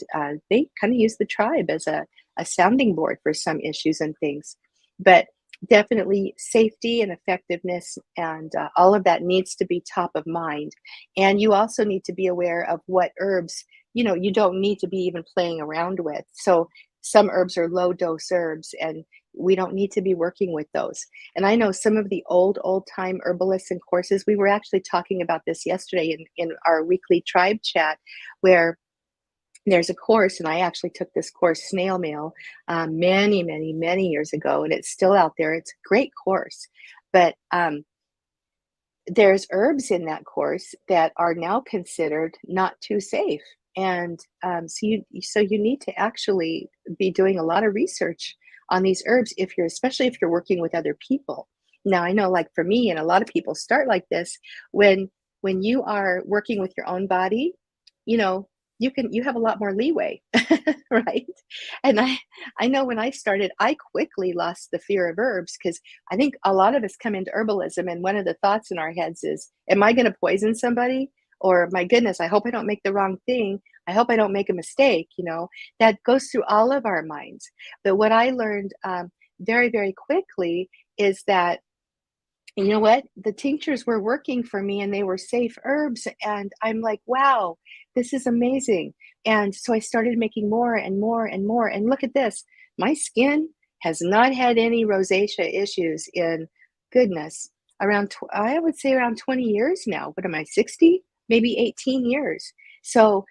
they kind of use the tribe as a sounding board for some issues and things. But definitely safety and effectiveness and all of that needs to be top of mind. And you also need to be aware of what herbs you don't need to be even playing around with. So some herbs are low dose herbs and we don't need to be working with those. And I know some of the old time herbalists and courses, we were actually talking about this yesterday in our weekly tribe chat, where there's a course, and I actually took this course snail mail many, many, many years ago, and it's still out there. It's a great course, but there's herbs in that course that are now considered not too safe, and so you need to actually be doing a lot of research on these herbs especially if you're working with other people. Now I know, like for me, and a lot of people start like this when you are working with your own body, you know you have a lot more leeway, right? And I know when I started, I quickly lost the fear of herbs because I think a lot of us come into herbalism and one of the thoughts in our heads is, am I going to poison somebody? Or my goodness, I hope I don't make the wrong thing. I hope I don't make a mistake. That goes through all of our minds. But what I learned very, very quickly is that, you know what? The tinctures were working for me and they were safe herbs. And I'm like, wow, this is amazing. And so I started making more and more and more. And look at this. My skin has not had any rosacea issues in, goodness, I would say around 20 years now. What am I, 60? Maybe 18 years. So,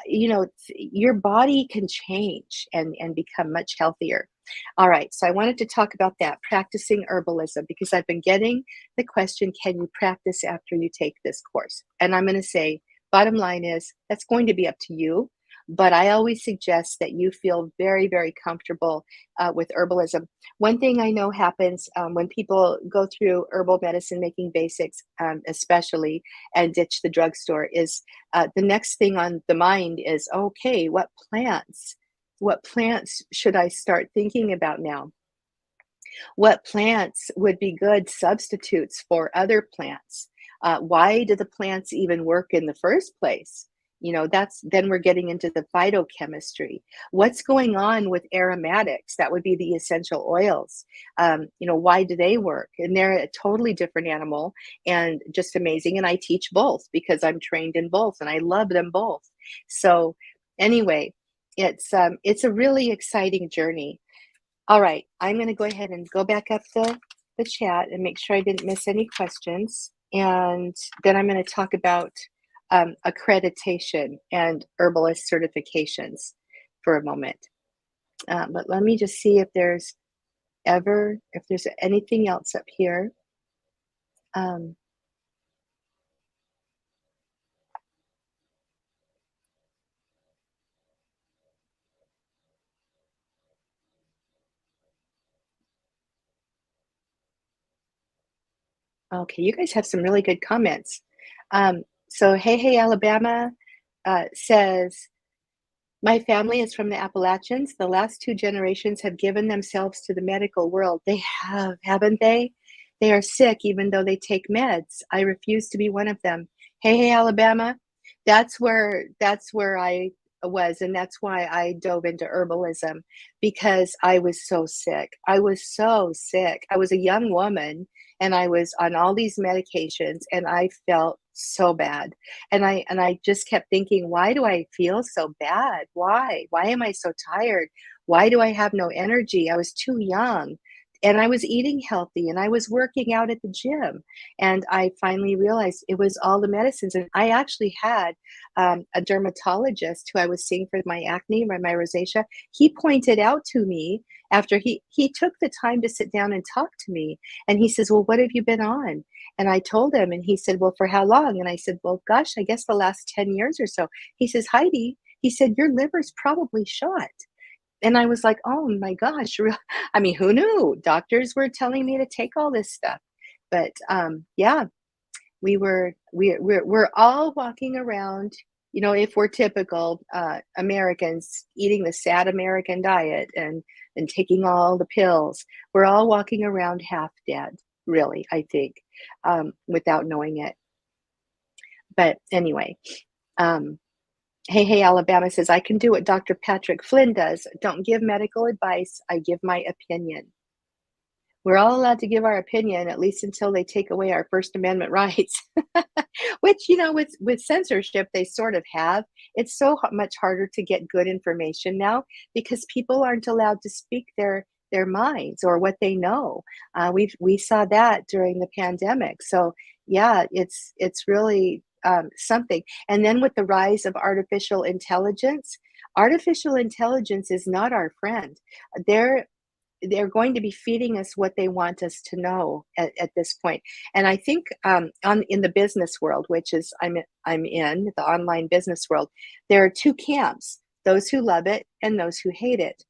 your body can change and become much healthier. All right, so I wanted to talk about that, practicing herbalism, because I've been getting the question, can you practice after you take this course? And I'm going to say, bottom line is, that's going to be up to you. But I always suggest that you feel very, very comfortable with herbalism. One thing I know happens when people go through herbal medicine, making basics especially, and ditch the drugstore, is the next thing on the mind is, okay, what plants should I start thinking about now? What plants would be good substitutes for other plants? Why do the plants even work in the first place? Then we're getting into the phytochemistry. What's going on with aromatics? That would be the essential oils. Why do they work? And they're a totally different animal and just amazing. And I teach both because I'm trained in both and I love them both. So anyway, it's a really exciting journey. All right, I'm going to go ahead and go back up the chat and make sure I didn't miss any questions. And then I'm going to talk about accreditation and herbalist certifications for a moment. But let me just see if there's anything else up here. Okay, you guys have some really good comments. So Hey Alabama says, my family is from the Appalachians. The last 2 generations have given themselves to the medical world. They have, haven't they? They are sick even though they take meds. I refuse to be one of them. Hey Alabama, that's where I was, and that's why I dove into herbalism, because I was so sick. I was so sick. I was a young woman and I was on all these medications and I felt so bad. And I just kept thinking, why do I feel so bad? Why am I so tired? Why do I have no energy? I was too young and I was eating healthy and I was working out at the gym. And I finally realized it was all the medicines. And I actually had a dermatologist who I was seeing for my acne, my rosacea. He pointed out to me after he took the time to sit down and talk to me. And he says, well, what have you been on? And I told him, and he said, well, for how long? And I said, well, gosh, I guess the last 10 years or so. He says, Heidi, he said, your liver's probably shot. And I was like, oh my gosh. I mean, who knew? Doctors were telling me to take all this stuff. But yeah, we're all walking around, if we're typical Americans eating the sad American diet and taking all the pills, we're all walking around half dead, really, I think, without knowing it. But anyway, Hey Alabama says, I can do what Dr. Patrick Flynn does. Don't give medical advice. I give my opinion. We're all allowed to give our opinion, at least until they take away our First Amendment rights, which, with censorship, they sort of have. It's so much harder to get good information now because people aren't allowed to speak their minds or what they know. We saw that during the pandemic. So yeah, it's really something. And then with the rise of artificial intelligence is not our friend. They're going to be feeding us what they want us to know at this point. And I think in the business world, which is I'm in the online business world, there are 2 camps: those who love it and those who hate it.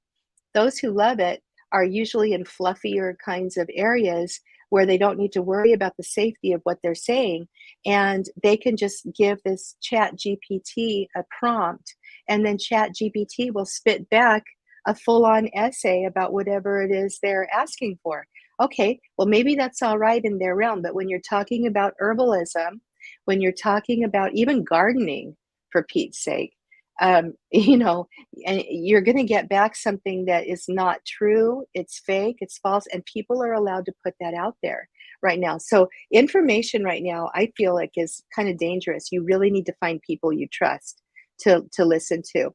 Those who love it are usually in fluffier kinds of areas where they don't need to worry about the safety of what they're saying, and they can just give this Chat GPT a prompt, and then Chat GPT will spit back a full-on essay about whatever it is they're asking for. Okay, well, maybe that's all right in their realm, but when you're talking about herbalism, when you're talking about even gardening, for Pete's sake, and you're going to get back something that is not true, it's fake, it's false, and people are allowed to put that out there right now. So information right now, I feel like, is kind of dangerous. You really need to find people you trust to listen to.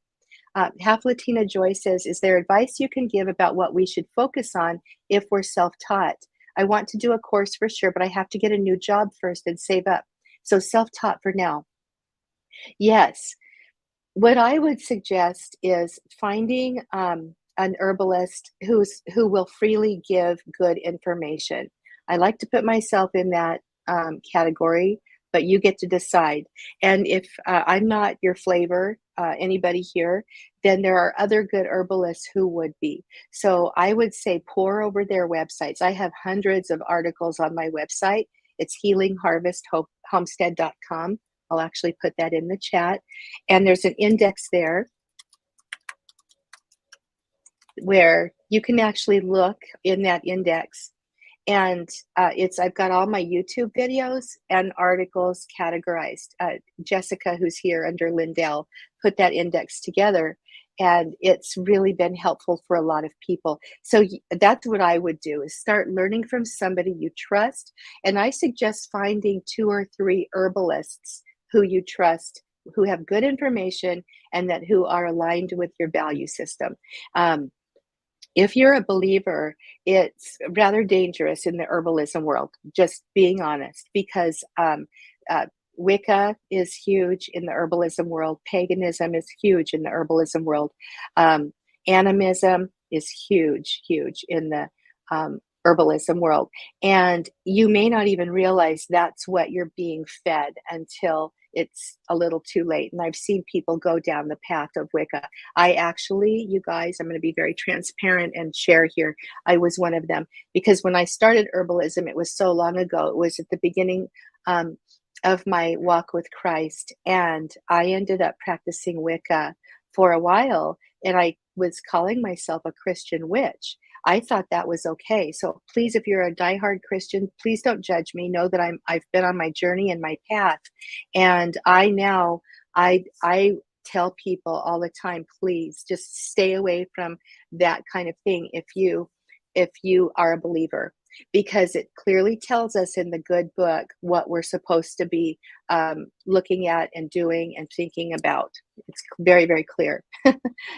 Half Latina Joy says, is there advice you can give about what we should focus on if we're self-taught? I want to do a course for sure, but I have to get a new job first and save up. So self-taught for now. Yes. What I would suggest is finding an herbalist who will freely give good information. I like to put myself in that category, but you get to decide. And if I'm not your flavor, anybody here, then there are other good herbalists who would be. So I would say pour over their websites. I have hundreds of articles on my website. It's healingharvesthomestead.com. I'll actually put that in the chat. And there's an index there where you can actually look in that index and I've got all my YouTube videos and articles categorized. Jessica, who's here under Lindell, put that index together, and it's really been helpful for a lot of people. So that's what I would do, is start learning from somebody you trust. And I suggest finding 2 or 3 herbalists who you trust, who have good information, and who are aligned with your value system. If you're a believer, it's rather dangerous in the herbalism world, just being honest, because Wicca is huge in the herbalism world. Paganism is huge in the herbalism world. Animism is huge, huge in the herbalism world. And you may not even realize that's what you're being fed until it's a little too late. And I've seen people go down the path of Wicca. I actually, you guys, I'm going to be very transparent and share here. I was one of them, because when I started herbalism, it was so long ago. It was at the beginning of my walk with Christ. And I ended up practicing Wicca for a while. And I was calling myself a Christian witch. I thought that was okay. So please, if you're a diehard Christian, please don't judge me. Know that I've been on my journey and my path. And I tell people all the time, please just stay away from that kind of thing if you are a believer, because it clearly tells us in the good book what we're supposed to be looking at and doing and thinking about. It's very, very clear.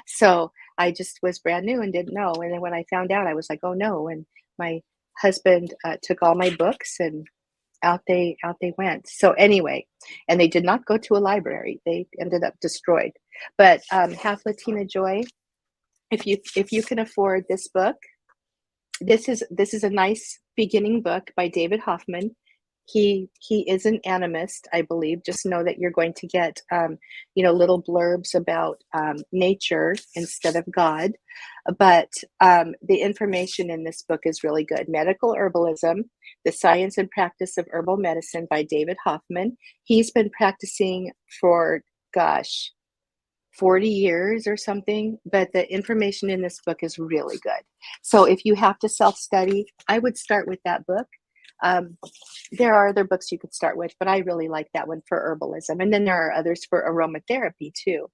So I just was brand new and didn't know. And then when I found out, I was like, oh no. And my husband took all my books, and out they went. So anyway, and they did not go to a library. They ended up destroyed. But Half Latina Joy, if you can afford this book, this is a nice beginning book by David Hoffman. He is an animist, I believe. Just know that you're going to get little blurbs about nature instead of God. But the information in this book is really good. Medical Herbalism: The Science and Practice of Herbal Medicine by David Hoffman. He's been practicing for 40 years or something, but the information in this book is really good. So if you have to self-study, I would start with that book. There are other books you could start with, but I really like that one for herbalism. And then there are others for aromatherapy too.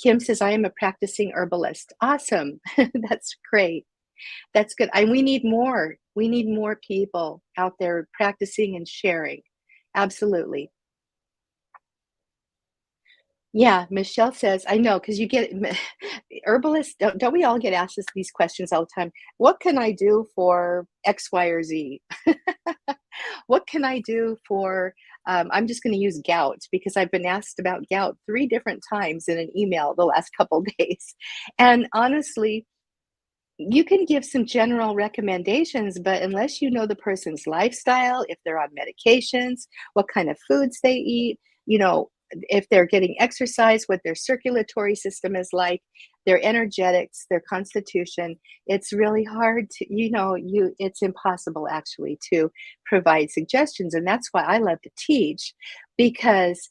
Kim says, I am a practicing herbalist. Awesome. That's great. That's good. And we need more. We need more people out there practicing and sharing. Absolutely. Yeah, Michelle says, I know, because you get herbalists, don't we all get asked these questions all the time? What can I do for X, Y, or Z? What can I do for, I'm just going to use gout, because I've been asked about gout 3 different times in an email the last couple days. And honestly, you can give some general recommendations, but unless you know the person's lifestyle, if they're on medications, what kind of foods they eat, if they're getting exercise, what their circulatory system is like, their energetics, their constitution, it's really hard to, it's impossible actually to provide suggestions. And that's why I love to teach, because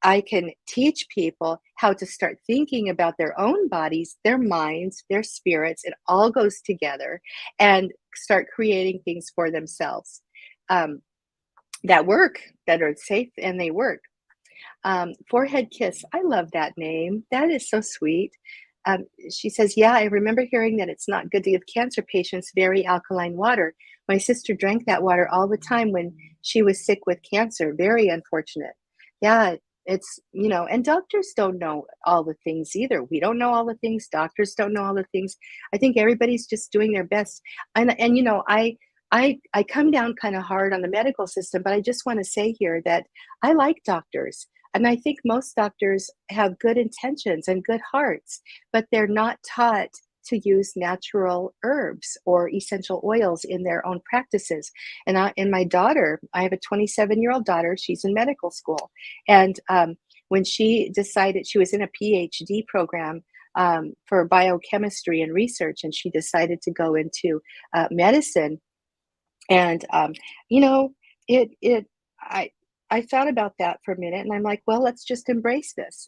I can teach people how to start thinking about their own bodies, their minds, their spirits. It all goes together, and start creating things for themselves that work, that are safe, and they work. Forehead Kiss, I love that name. That is so sweet. She says, yeah, I remember hearing that it's not good to give cancer patients very alkaline water. My sister drank that water all the time when she was sick with cancer. Very unfortunate. Yeah, it's, and doctors don't know all the things either. We don't know all the things. Doctors don't know all the things. I think everybody's just doing their best. And I come down kind of hard on the medical system, but I just want to say here that I like doctors. And I think most doctors have good intentions and good hearts, but they're not taught to use natural herbs or essential oils in their own practices. And my daughter, I have a 27-year-old daughter, she's in medical school. And when she decided, she was in a PhD program for biochemistry and research, and she decided to go into medicine. And, I thought about that for a minute, and I'm like, well, let's just embrace this.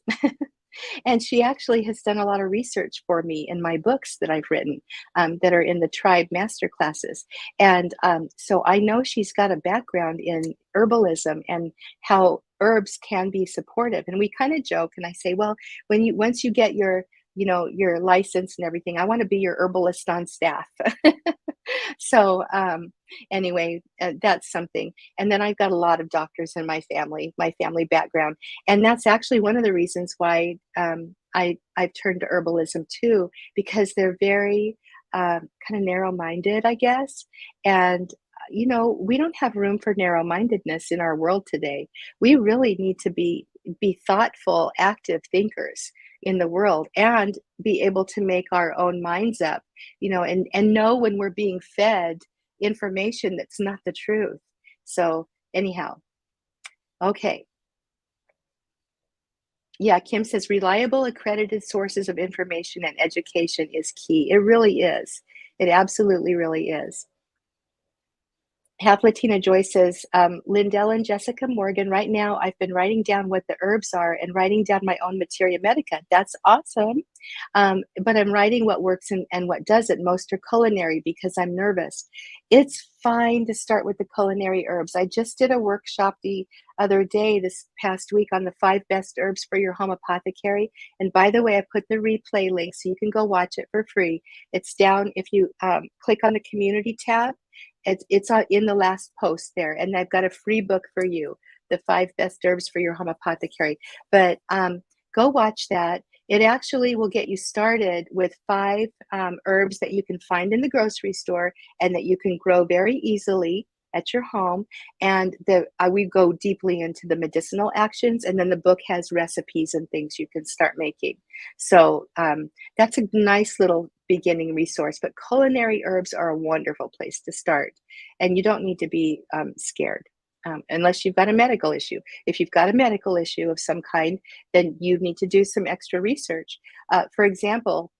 And she actually has done a lot of research for me in my books that I've written, that are in the Tribe Master Classes. And so I know she's got a background in herbalism and how herbs can be supportive. And we kind of joke, and I say, well, once you get your your license and everything, I want to be your herbalist on staff. So anyway, that's something. And then I've got a lot of doctors in my family background, and that's actually one of the reasons why I've turned to herbalism too, because they're very kind of narrow-minded, I guess. And we don't have room for narrow-mindedness in our world today. We really need to be thoughtful, active thinkers in the world, and be able to make our own minds up, and know when we're being fed information that's not the truth. So anyhow, okay. Yeah, Kim says reliable, accredited sources of information and education is key. It really is. It absolutely really is. Half Latina Joy says, Lindell and Jessica Morgan, right now I've been writing down what the herbs are and writing down my own materia medica. That's awesome. But I'm writing what works and what doesn't. Most are culinary because I'm nervous. It's fine to start with the culinary herbs. I just did a workshop the other day, this past week, on the 5 best herbs for your home apothecary. And by the way, I put the replay link so you can go watch it for free. It's down if you click on the community tab. It's in the last post there, and I've got a free book for you, the 5 best herbs for your home apothecary. But go watch that. It actually will get you started with 5 herbs that you can find in the grocery store and that you can grow very easily at your home. And we go deeply into the medicinal actions, and then the book has recipes and things you can start making. So that's a nice little beginning resource. But culinary herbs are a wonderful place to start, and you don't need to be scared. Unless you've got a medical issue. If you've got a medical issue of some kind, then you need to do some extra research. For example,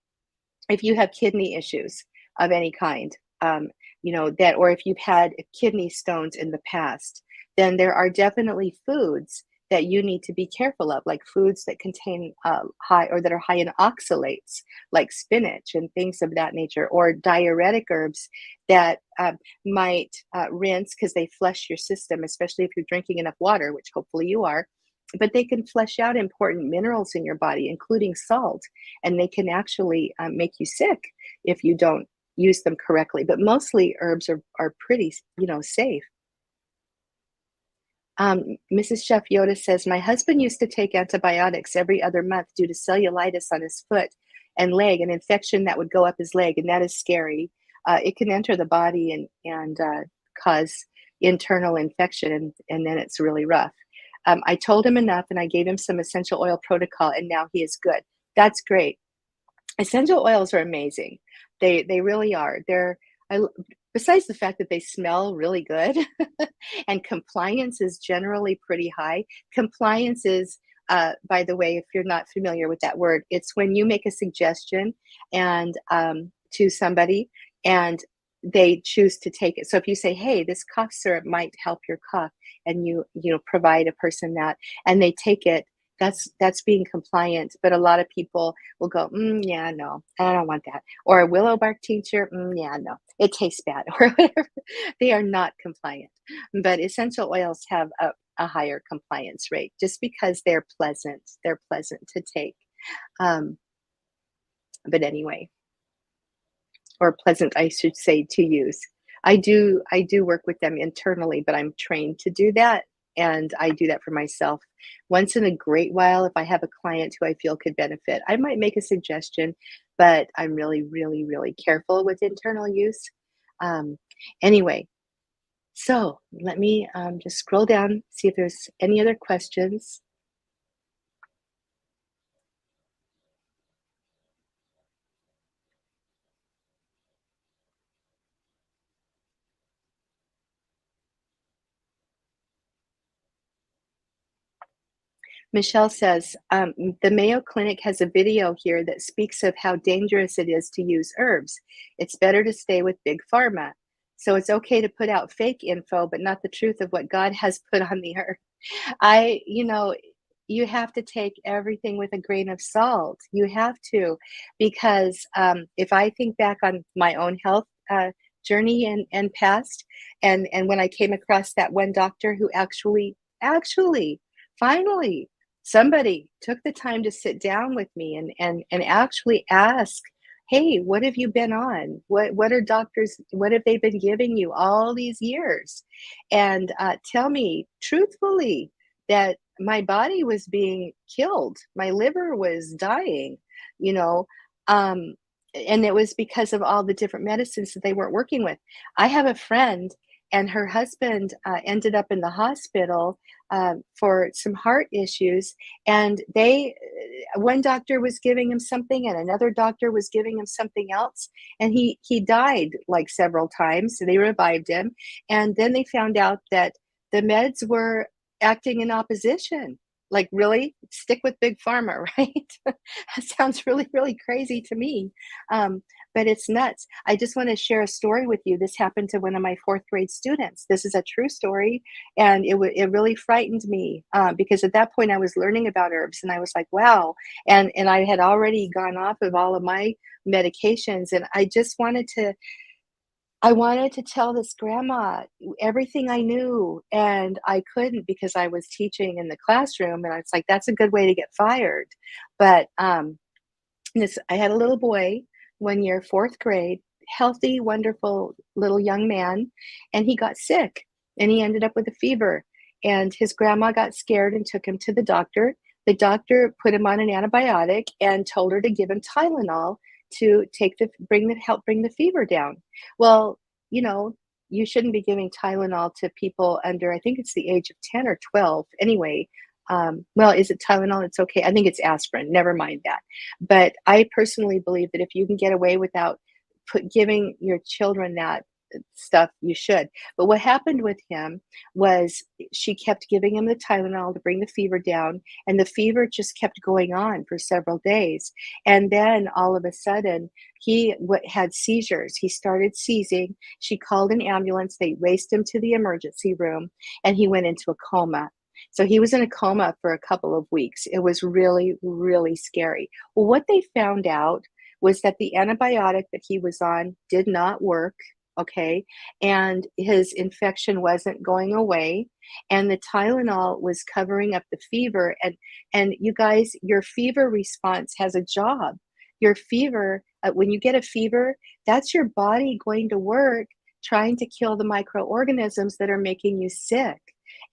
if you have kidney issues of any kind, or if you've had kidney stones in the past, then there are definitely foods that you need to be careful of, like foods that contain that are high in oxalates, like spinach and things of that nature, or diuretic herbs that might rinse because they flush your system, especially if you're drinking enough water, which hopefully you are. But they can flush out important minerals in your body, including salt, and they can actually make you sick if you don't use them correctly. But mostly herbs are pretty, safe. Mrs. Chef Yoda says, my husband used to take antibiotics every other month due to cellulitis on his foot and leg, an infection that would go up his leg, and that is scary. It can enter the body and cause internal infection, and then it's really rough. I told him enough, and I gave him some essential oil protocol, and now he is good. That's great. Essential oils are amazing. They really are. Besides the fact that they smell really good and compliance is generally pretty high. Compliance is, by the way, if you're not familiar with that word, it's when you make a suggestion and to somebody and they choose to take it. So if you say, hey, this cough syrup might help your cough, and you provide a person that, and they take it, that's being compliant. But a lot of people will go, yeah, no, I don't want that. Or a willow bark tincture, yeah, no, it tastes bad, or whatever. They are not compliant. But essential oils have a higher compliance rate just because they're pleasant. They're pleasant to take. But anyway, or pleasant, I should say, to use. I do work with them internally, but I'm trained to do that. And I do that for myself. Once in a great while, if I have a client who I feel could benefit, I might make a suggestion, but I'm really, really, really careful with internal use. Anyway, so let me just scroll down, see if there's any other questions. Michelle says, the Mayo Clinic has a video here that speaks of how dangerous it is to use herbs. It's better to stay with big pharma. So it's okay to put out fake info, but not the truth of what God has put on the earth. you have to take everything with a grain of salt. You have to, because if I think back on my own health journey and past, and when I came across that one doctor who actually, finally, somebody took the time to sit down with me and actually ask, hey, what have you been on? What are doctors, what have they been giving you all these years? And tell me truthfully that my body was being killed, my liver was dying, you know, um, and it was because of all the different medicines that they weren't working with. I have a friend, and her husband ended up in the hospital for some heart issues, and one doctor was giving him something, and another doctor was giving him something else, and he died like several times. So they revived him, and then they found out that the meds were acting in opposition. Like, really? Stick with big pharma, right? That sounds really, really crazy to me. Um, but it's nuts. I just want to share a story with you. This happened to one of my fourth grade students. This is a true story, and it really frightened me because at that point I was learning about herbs, and I was like, wow. And I had already gone off of all of my medications, and I wanted to tell this grandma everything I knew, and I couldn't because I was teaching in the classroom, and I was like, "That's a good way to get fired." But, I had a little boy 1 year, fourth grade, healthy, wonderful little young man, and he got sick, and he ended up with a fever, and his grandma got scared and took him to the doctor. The doctor put him on an antibiotic and told her to give him Tylenol to help bring the fever down. Well, you know, you shouldn't be giving Tylenol to people under, I think it's the age of 10 or 12 anyway. Well, is it Tylenol? It's okay. I think it's aspirin. Never mind that. But I personally believe that if you can get away without giving your children that stuff, you should. But what happened with him was she kept giving him the Tylenol to bring the fever down, and the fever just kept going on for several days. And then all of a sudden, had seizures. He started seizing. She called an ambulance. They raced him to the emergency room, and he went into a coma. So he was in a coma for a couple of weeks. It was really, really scary. Well, what they found out was that the antibiotic that he was on did not work. Okay. And his infection wasn't going away. And the Tylenol was covering up the fever. And you guys, your fever response has a job. Your fever, when you get a fever, that's your body going to work trying to kill the microorganisms that are making you sick.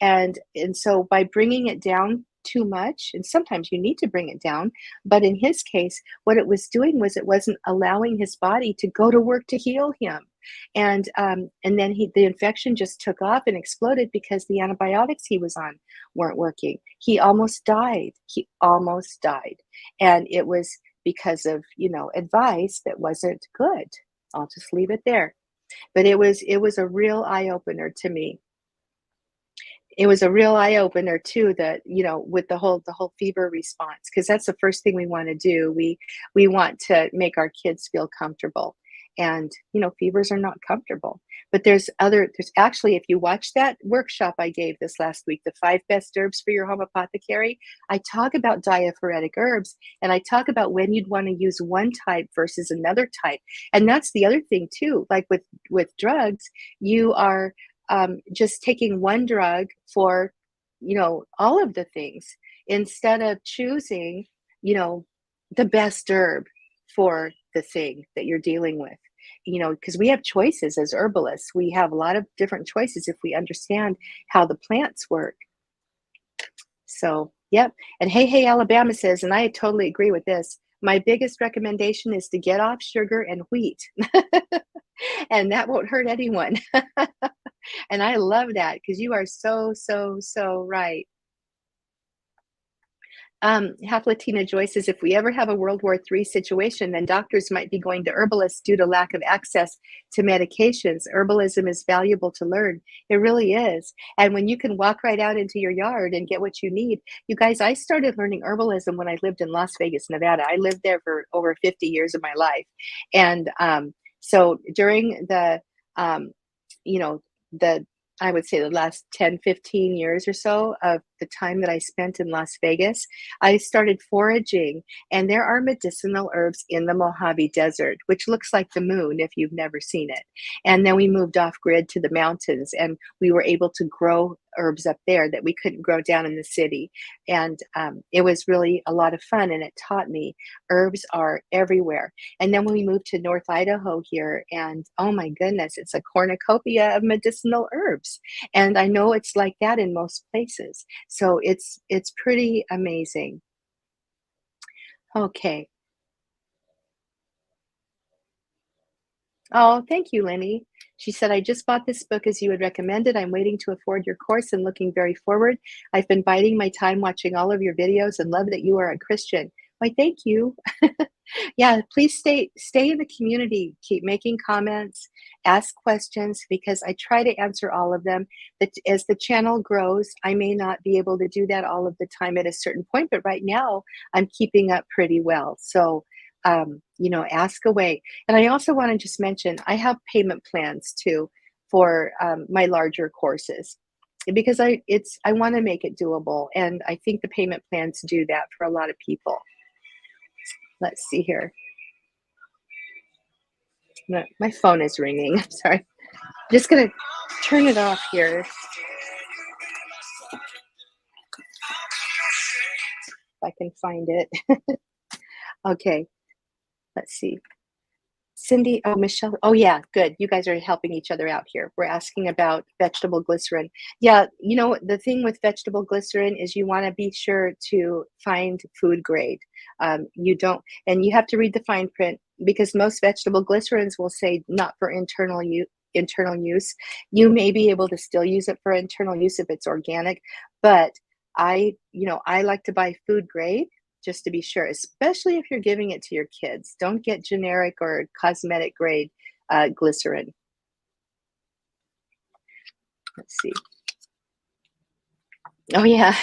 And so by bringing it down too much, and sometimes you need to bring it down, but in his case, what it was doing was it wasn't allowing his body to go to work to heal him. And then the infection just took off and exploded because the antibiotics he was on weren't working. He almost died. He almost died. And it was because of, advice that wasn't good. I'll just leave it there. But it was a real eye opener to me. It was a real eye opener too, that, with the whole fever response, because that's the first thing we want to do. We want to make our kids feel comfortable. And, fevers are not comfortable. But there's actually, if you watch that workshop I gave this last week, the 5 best herbs for your home apothecary, I talk about diaphoretic herbs, and I talk about when you'd want to use one type versus another type. And that's the other thing too, like with drugs, you are just taking one drug for, all of the things, instead of choosing, the best herb for the thing that you're dealing with. Because we have choices as herbalists. We have a lot of different choices if we understand how the plants work. So, yep. And Hey Alabama says, and I totally agree with this, my biggest recommendation is to get off sugar and wheat. And that won't hurt anyone. And I love that, because you are so, so, so right. Half Latina Joy says, if we ever have a World War III situation, then doctors might be going to herbalists due to lack of access to medications. Herbalism is valuable to learn. It really is. And when you can walk right out into your yard and get what you need, you guys, I started learning herbalism when I lived in Las Vegas, Nevada. I lived there for over 50 years of my life. And so during the, I would say the last 10, 15 years or so of the time that I spent in Las Vegas, I started foraging, and there are medicinal herbs in the Mojave Desert, which looks like the moon if you've never seen it. And then we moved off grid to the mountains, and we were able to grow herbs up there that we couldn't grow down in the city. And it was really a lot of fun, and it taught me herbs are everywhere. And then when we moved to North Idaho here, and oh my goodness, it's a cornucopia of medicinal herbs. And I know it's like that in most places. So it's pretty amazing. Okay. Oh, thank you, Lenny. She said, I just bought this book as you had recommended. I'm waiting to afford your course and looking very forward. I've been biding my time watching all of your videos and love that you are a Christian. Why, thank you. Yeah, please stay in the community. Keep making comments, ask questions, because I try to answer all of them. But as the channel grows, I may not be able to do that all of the time at a certain point, but right now I'm keeping up pretty well. So, ask away. And I also want to just mention, I have payment plans too for my larger courses because I want to make it doable. And I think the payment plans do that for a lot of people. Let's see here. My phone is ringing. I'm sorry. I'm just going to turn it off here. If I can find it. Okay. Let's see. Cindy, oh, Michelle. Oh, yeah, good. You guys are helping each other out here. We're asking about vegetable glycerin. Yeah, the thing with vegetable glycerin is you want to be sure to find food grade. You don't, and you have to read the fine print because most vegetable glycerins will say not for internal use. You may be able to still use it for internal use if it's organic, but I like to buy food grade just to be sure, especially if you're giving it to your kids. Don't get generic or cosmetic grade glycerin. Let's see. Oh, yeah.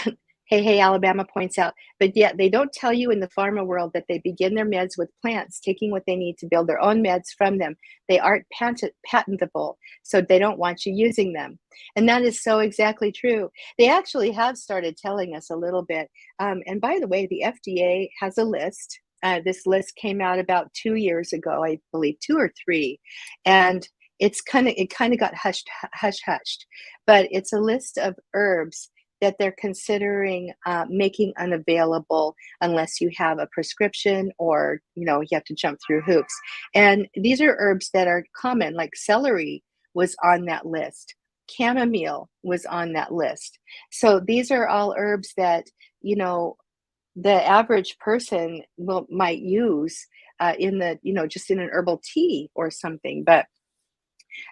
Hey, Alabama points out. But yeah, they don't tell you in the pharma world that they begin their meds with plants, taking what they need to build their own meds from them. They aren't patentable, so they don't want you using them. And that is so exactly true. They actually have started telling us a little bit. And by the way, the FDA has a list. This list came out about 2 years ago, I believe, 2 or 3. And it kind of got hushed. But it's a list of herbs that they're considering making unavailable unless you have a prescription or, you have to jump through hoops. And these are herbs that are common, like celery was on that list. Chamomile was on that list. So these are all herbs that, the average person might use just in an herbal tea or something. But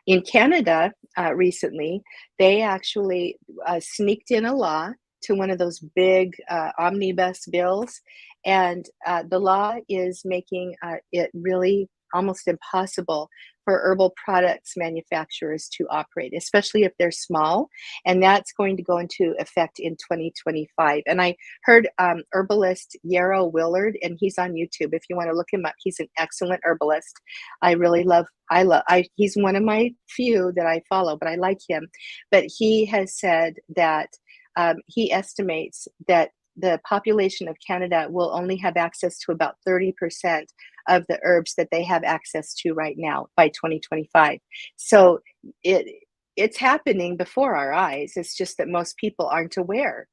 in Canada, recently, they actually sneaked in a law to one of those big omnibus bills, and the law is making it really almost impossible for herbal products manufacturers to operate, especially if they're small, and that's going to go into effect in 2025. And I heard herbalist Yarrow Willard, and he's on YouTube. If you want to look him up, he's an excellent herbalist. He's one of my few that I follow, but I like him. But he has said that he estimates that the population of Canada will only have access to about 30% of the herbs that they have access to right now by 2025. So it's happening before our eyes. It's just that most people aren't aware.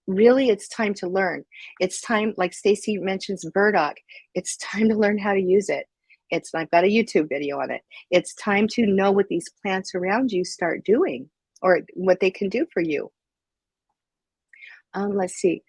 Really, it's time to learn. It's time, like Stacy mentions burdock, it's time to learn how to use it. I've got a YouTube video on it. It's time to know what these plants around you start doing or what they can do for you. Let's see.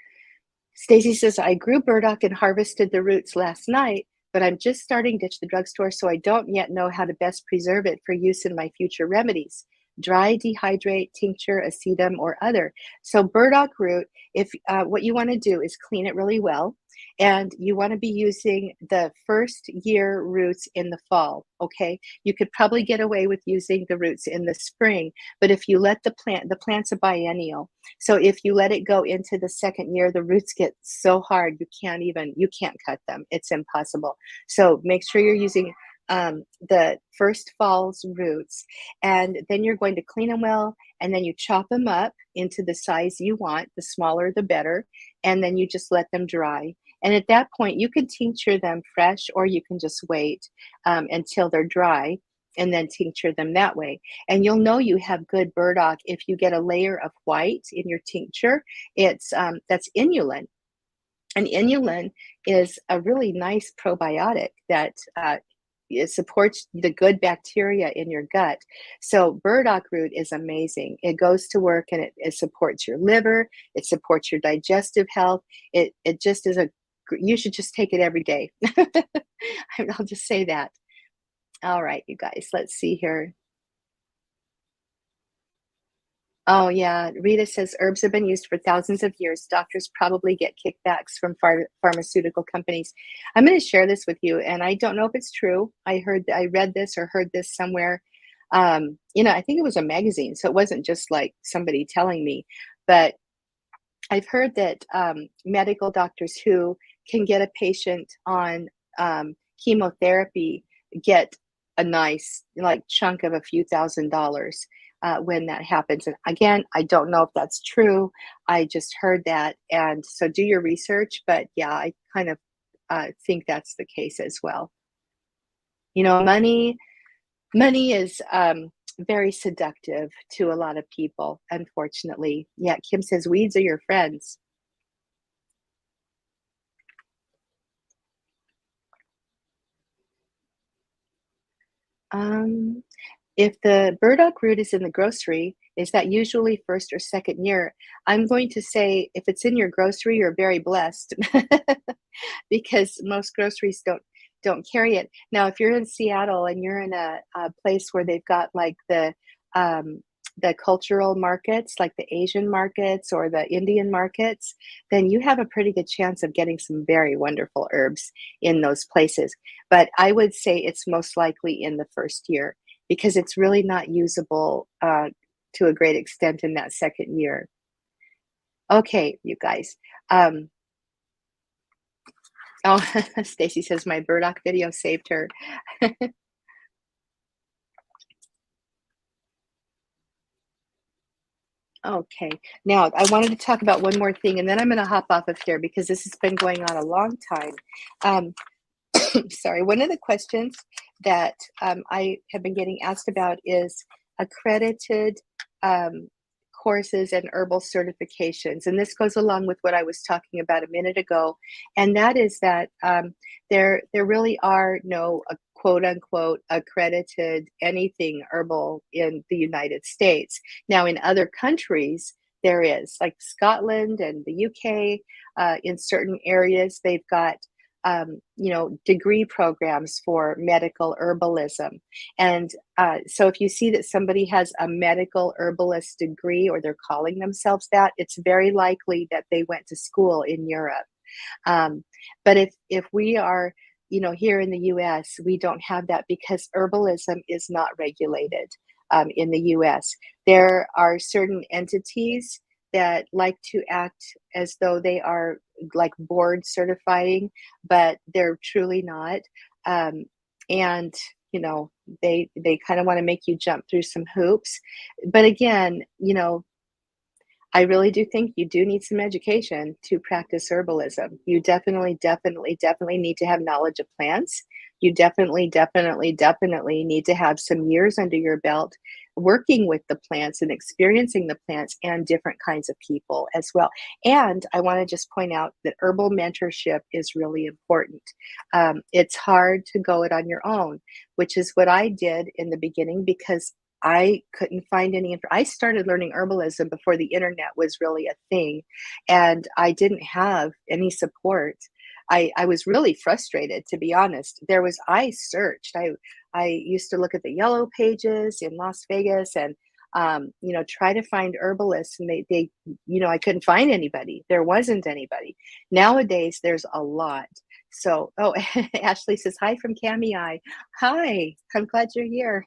Stacy says, I grew burdock and harvested the roots last night, but I'm just starting to ditch the drugstore, so I don't yet know how to best preserve it for use in my future remedies. Dry, dehydrate, tincture, acetum, or other. So burdock root, if what you want to do is clean it really well, and you want to be using the first year roots in the fall, okay? You could probably get away with using the roots in the spring, but if you let the plant's a biennial. So if you let it go into the second year, the roots get so hard you can't cut them. It's impossible. So make sure you're using the first fall's roots, and then you're going to clean them well, and then you chop them up into the size you want. The smaller, the better, and then you just let them dry. And at that point, you can tincture them fresh, or you can just wait until they're dry and then tincture them that way. And you'll know you have good burdock if you get a layer of white in your tincture. It's that's inulin, and inulin is a really nice probiotic that it supports the good bacteria in your gut. So burdock root is amazing. It goes to work, and it supports your liver. It supports your digestive health. It just is you should just take it every day. I'll just say that. All right, you guys, let's see here. Oh, yeah. Rita says herbs have been used for thousands of years. Doctors probably get kickbacks from pharmaceutical companies. I'm going to share this with you, and I don't know if it's true. I read this or heard this somewhere. I think it was a magazine, so it wasn't just like somebody telling me. But I've heard that medical doctors who can get a patient on chemotherapy get a nice chunk of a few $1,000s when that happens. And again, I don't know if that's true. I just heard that, and so do your research. But yeah, I kind of think that's the case as well. Money is very seductive to a lot of people, unfortunately. Yeah, Kim says weeds are your friends. If the burdock root is in the grocery, is that usually first or second year? I'm going to say if it's in your grocery, you're very blessed because most groceries don't carry it. Now, if you're in Seattle and you're in a place where they've got like the cultural markets, like the Asian markets or the Indian markets, then you have a pretty good chance of getting some very wonderful herbs in those places. But I would say it's most likely in the first year because it's really not usable to a great extent in that second year. Okay, you guys. Oh, Stacy says my burdock video saved her. Okay, now I wanted to talk about one more thing, and then I'm going to hop off of here because this has been going on a long time. Sorry, one of the questions that I have been getting asked about is accredited courses and herbal certifications. And this goes along with what I was talking about a minute ago. And that is that there really are no quote unquote accredited anything herbal in the United States. Now, in other countries, there is, like Scotland and the UK, in certain areas, they've got degree programs for medical herbalism. And so if you see that somebody has a medical herbalist degree, or they're calling themselves that, it's very likely that they went to school in Europe. But if we are, here in the US, we don't have that because herbalism is not regulated in the US. There are certain entities that like to act as though they are like board certifying, but they're truly not. And they kind of want to make you jump through some hoops. But again, I really do think you do need some education to practice herbalism. You definitely need to have knowledge of plants. You definitely need to have some years under your belt working with the plants and experiencing the plants and different kinds of people as well. And I want to just point out that herbal mentorship is really important. It's hard to go it on your own, which is what I did in the beginning because I couldn't find any. I started learning herbalism before the internet was really a thing, and I didn't have any support. I was really frustrated, to be honest. I searched. I used to look at the yellow pages in Las Vegas and try to find herbalists, and they I couldn't find anybody. There wasn't anybody. Nowadays, there's a lot. So, Ashley says hi from Cami Eye. Hi, I'm glad you're here.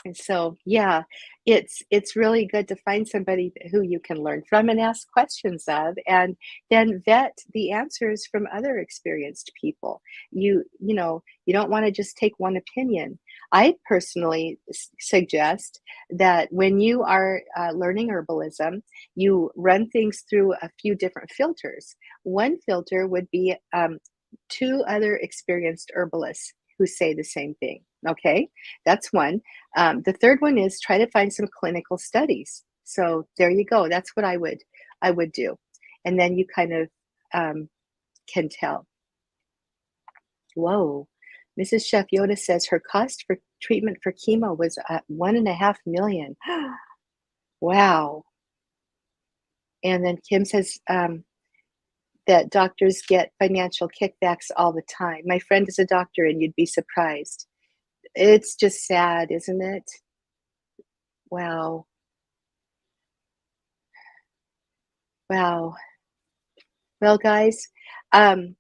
And so, yeah, it's really good to find somebody who you can learn from and ask questions of, and then vet the answers from other experienced people. You don't want to just take one opinion. I personally suggest that when you are learning herbalism, you run things through a few different filters. One filter would be two other experienced herbalists who say the same thing. Okay, that's one. The third one is try to find some clinical studies. So there you go. That's what I would do, and then you kind of um, can tell. Whoa, Mrs. Chef Yoda says her cost for treatment for chemo was 1.5 million. Wow. And then Kim says that doctors get financial kickbacks all the time. My friend is a doctor, and you'd be surprised. It's just sad, isn't it? Wow. Wow. Well, guys, um,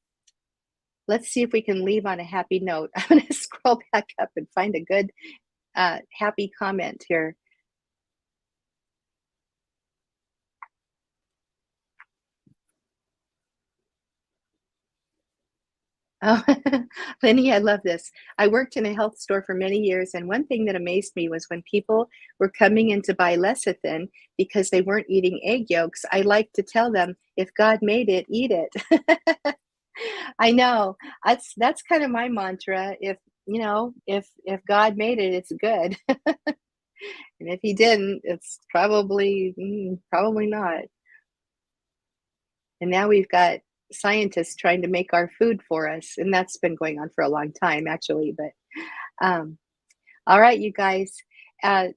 let's see if we can leave on a happy note. I'm going to scroll back up and find a good, happy comment here. Oh, Lenny, I love this. I worked in a health store for many years, and one thing that amazed me was when people were coming in to buy lecithin because they weren't eating egg yolks. I like to tell them, if God made it, eat it. I know. That's kind of my mantra. If God made it, it's good. And if he didn't, it's probably not. And now we've got scientists trying to make our food for us, and that's been going on for a long time, actually. But um, all right, you guys, uh,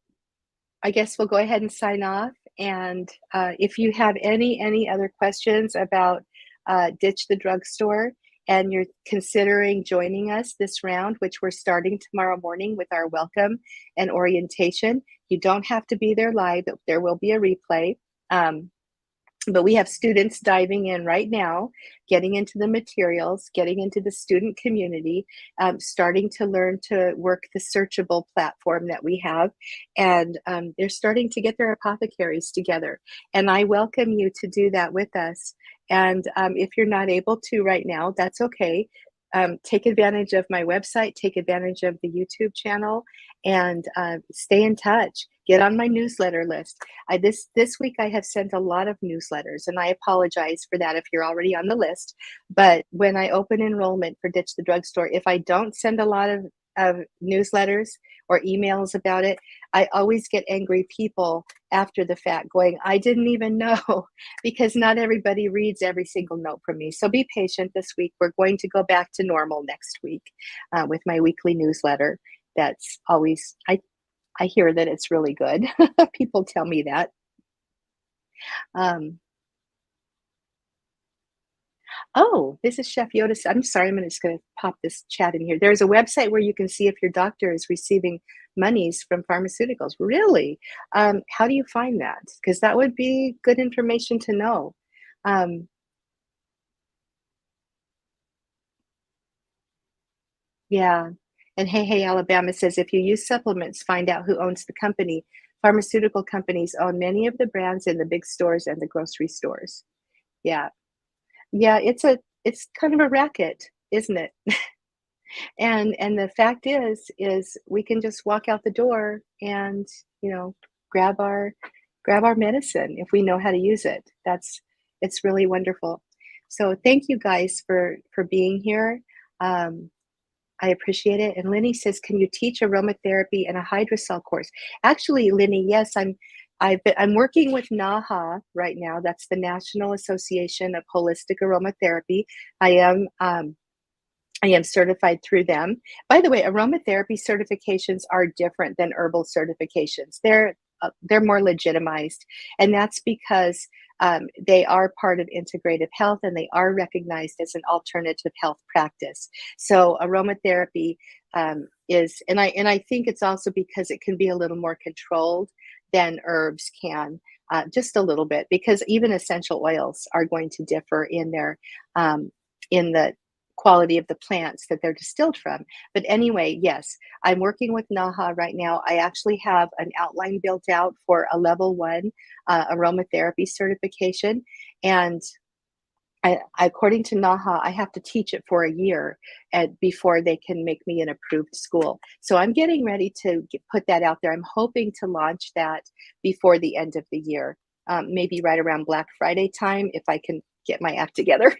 I guess we'll go ahead and sign off. And if you have any other questions about Ditch the Drugstore, and you're considering joining us this round, which we're starting tomorrow morning with our welcome and orientation, you don't have to be there live. There will be a replay. But we have students diving in right now, getting into the materials, getting into the student community, starting to learn to work the searchable platform that we have. And they're starting to get their apothecaries together. And I welcome you to do that with us. And if you're not able to right now, that's okay. Take advantage of my website, take advantage of the YouTube channel, and stay in touch. Get on my newsletter list. This week I have sent a lot of newsletters, and I apologize for that if you're already on the list. But when I open enrollment for Ditch the Drugstore, if I don't send a lot of newsletters or emails about it, I always get angry people after the fact going, I didn't even know, because not everybody reads every single note from me. So be patient this week. We're going to go back to normal next week with my weekly newsletter. That's always, I hear that it's really good. People tell me that. Um, oh, this is Chef Yoda. I'm sorry, I'm just going to pop this chat in here. There's a website where you can see if your doctor is receiving monies from pharmaceuticals. Really? How do you find that? Because that would be good information to know. Um, yeah. And Hey Alabama says, if you use supplements, find out who owns the company. Pharmaceutical companies own many of the brands in the big stores and the grocery stores. Yeah. Yeah, it's kind of a racket, isn't it? And the fact is we can just walk out the door and, you know, grab our grab our medicine if we know how to use it. It's really wonderful. So thank you guys for being here. Um, I appreciate it. And Lenny says, can you teach aromatherapy in a hydrocell course? Actually, Lenny, yes, I'm working with NAHA right now. That's the National Association of Holistic Aromatherapy. I am I am certified through them. By the way, aromatherapy certifications are different than herbal certifications. They're more legitimized, and that's because they are part of integrative health and they are recognized as an alternative health practice. So aromatherapy and I think it's also because it can be a little more controlled than herbs can. Just a little bit, because even essential oils are going to differ in their in the quality of the plants that they're distilled from. But anyway, yes, I'm working with NAHA right now. I actually have an outline built out for a level 1 aromatherapy certification. And according to NAHA, I have to teach it for a year before they can make me an approved school. So I'm getting ready to put that out there. I'm hoping to launch that before the end of the year, maybe right around Black Friday time, if I can get my act together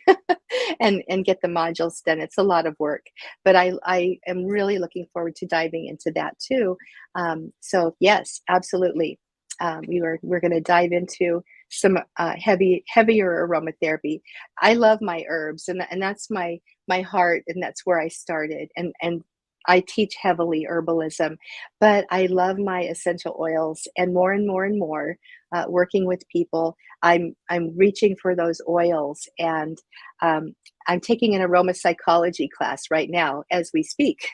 and get the modules done. It's a lot of work, but I am really looking forward to diving into that too. So yes, absolutely. We're going to dive into some heavier aromatherapy. I love my herbs, and that's my heart, and that's where I started. And I teach heavily herbalism, but I love my essential oils, and more and more and more, working with people, I'm reaching for those oils, and I'm taking an aroma psychology class right now as we speak.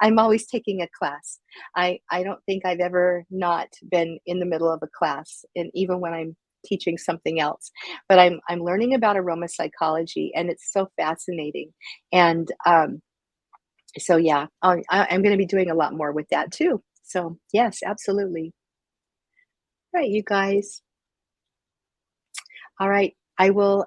I'm always taking a class. I don't think I've ever not been in the middle of a class, and even when I'm teaching something else, but I'm learning about aroma psychology, and it's so fascinating. And so yeah, I'm going to be doing a lot more with that too. So yes, absolutely. Right, you guys. All right, I will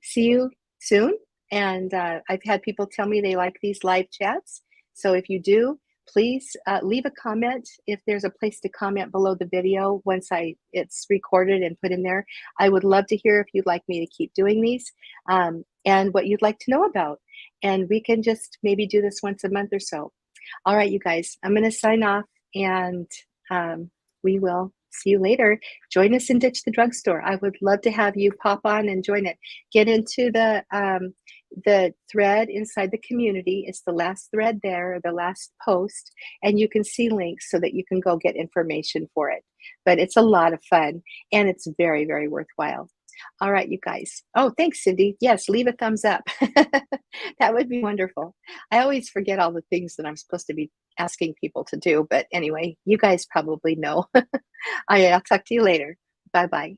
see you soon. And I've had people tell me they like these live chats. So if you do, please leave a comment. If there's a place to comment below the video once it's recorded and put in there, I would love to hear if you'd like me to keep doing these, and what you'd like to know about. And we can just maybe do this once a month or so. All right, you guys, I'm going to sign off, and we will see you later. Join us in Ditch the Drugstore. I would love to have you pop on and join it. Get into the thread inside the community. It's the last thread there, the last post, and you can see links so that you can go get information for it. But it's a lot of fun, and it's very, very worthwhile. All right, you guys. Oh, thanks, Cindy. Yes, leave a thumbs up. That would be wonderful. I always forget all the things that I'm supposed to be asking people to do. But anyway, you guys probably know. All right, I'll talk to you later. Bye-bye.